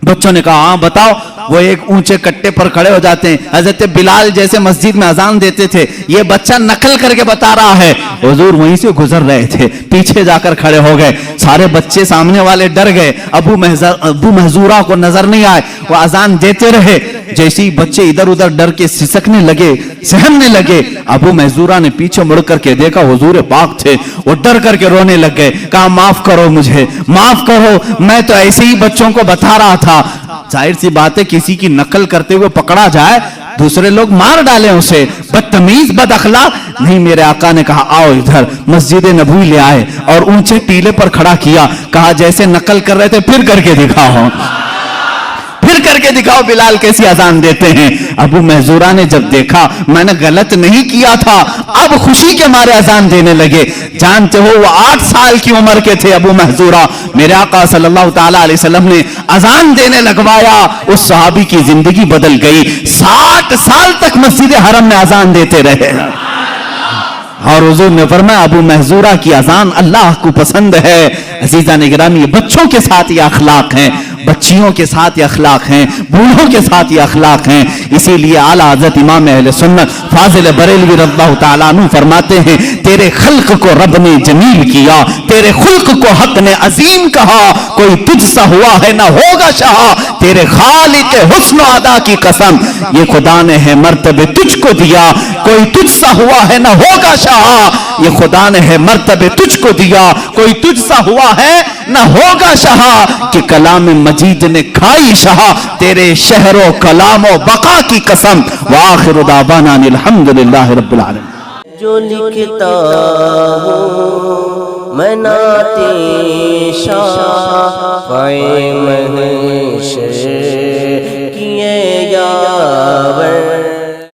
بچوں نے کہا ہاں بتاؤ۔ وہ ایک اونچے کٹے پر کھڑے ہو جاتے ہیں، حضرت بلال جیسے مسجد میں اذان دیتے تھے، یہ بچہ نقل کر کے بتا رہا ہے۔ حضور وہیں سے گزر رہے تھے، پیچھے جا کر کھڑے ہو گئے، سارے بچے سامنے والے ڈر گئے، ابو محذورہ کو نظر نہیں آئے، وہ اذان دیتے رہے۔ جیسے ہی بچے ادھر ادھر ڈر کے سسکنے لگے، سہمنے لگے، ابو محذورہ نے پیچھے مڑ کر کے دیکھا حضور پاک تھے، وہ ڈر کر کے رونے لگ گئے، کہا معاف کرو مجھے، معاف کرو، میں تو ایسے ہی بچوں کو بتا رہا تھا۔ ظاہر سی بات ہے کسی کی نقل کرتے ہوئے پکڑا جائے دوسرے لوگ مار ڈالیں اسے، بدتمیز بد اخلاق نہیں۔ میرے آقا نے کہا آؤ ادھر، مسجد نبوی لے آئے اور اونچے ٹیلے پر کھڑا کیا، کہا جیسے نقل کر رہے تھے پھر کر کے دکھاؤ، پھر کر کے دکھاؤ بلال کیسی اذان دیتے ہیں۔ ابو محذورہ نے جب دیکھا میں نے غلط نہیں کیا تھا، اب خوشی کے مارے اذان دینے لگے۔ جانتے ہو وہ 8 سال کی عمر کے تھے ابو محذورہ، میرے آقا صلی اللہ تعالی علیہ وسلم نے اذان دینے لگوایا، اس صحابی کی زندگی بدل گئی، 60 سال تک مسجد حرم میں اذان دیتے رہے۔ اور حضور نے فرمایا ابو محذورہ کی اذان اللہ کو پسند ہے۔ عزیزان گرامی، بچوں کے ساتھ یہ اخلاق ہیں، بچیوں کے ساتھ یہ اخلاق ہیں، بوڑھوں کے ساتھ یہ اخلاق ہیں۔ اسی لیے اعلیٰ حضرت امام اہل سنت فاضل بریلوی رضی اللہ تعالیٰ عنہ فرماتے ہیں تیرے خلق کو رب نے جمیل کیا، تیرے خلق کو حق نے عظیم کہا، کوئی تجھ سا ہوا ہے نہ ہوگا شہا، تیرے خالق حسن و ادا کی قسم، یہ خدا نے ہے مرتبے تجھ کو دیا، کوئی تجھ سا ہوا ہے نہ ہوگا شہا، یہ خدا نے ہے مرتبے تجھ کو دیا، کوئی تجھ سا ہوا ہے نہ ہوگا شہا، کہ کلام مجید نے کھائی شہا، تیرے شہر و کلام و بقا کی قسم۔ وآخر دعوانا الحمدللہ رب العالمین۔ جو لکھتا ہوں میں نعت شافع محشر کیے یاور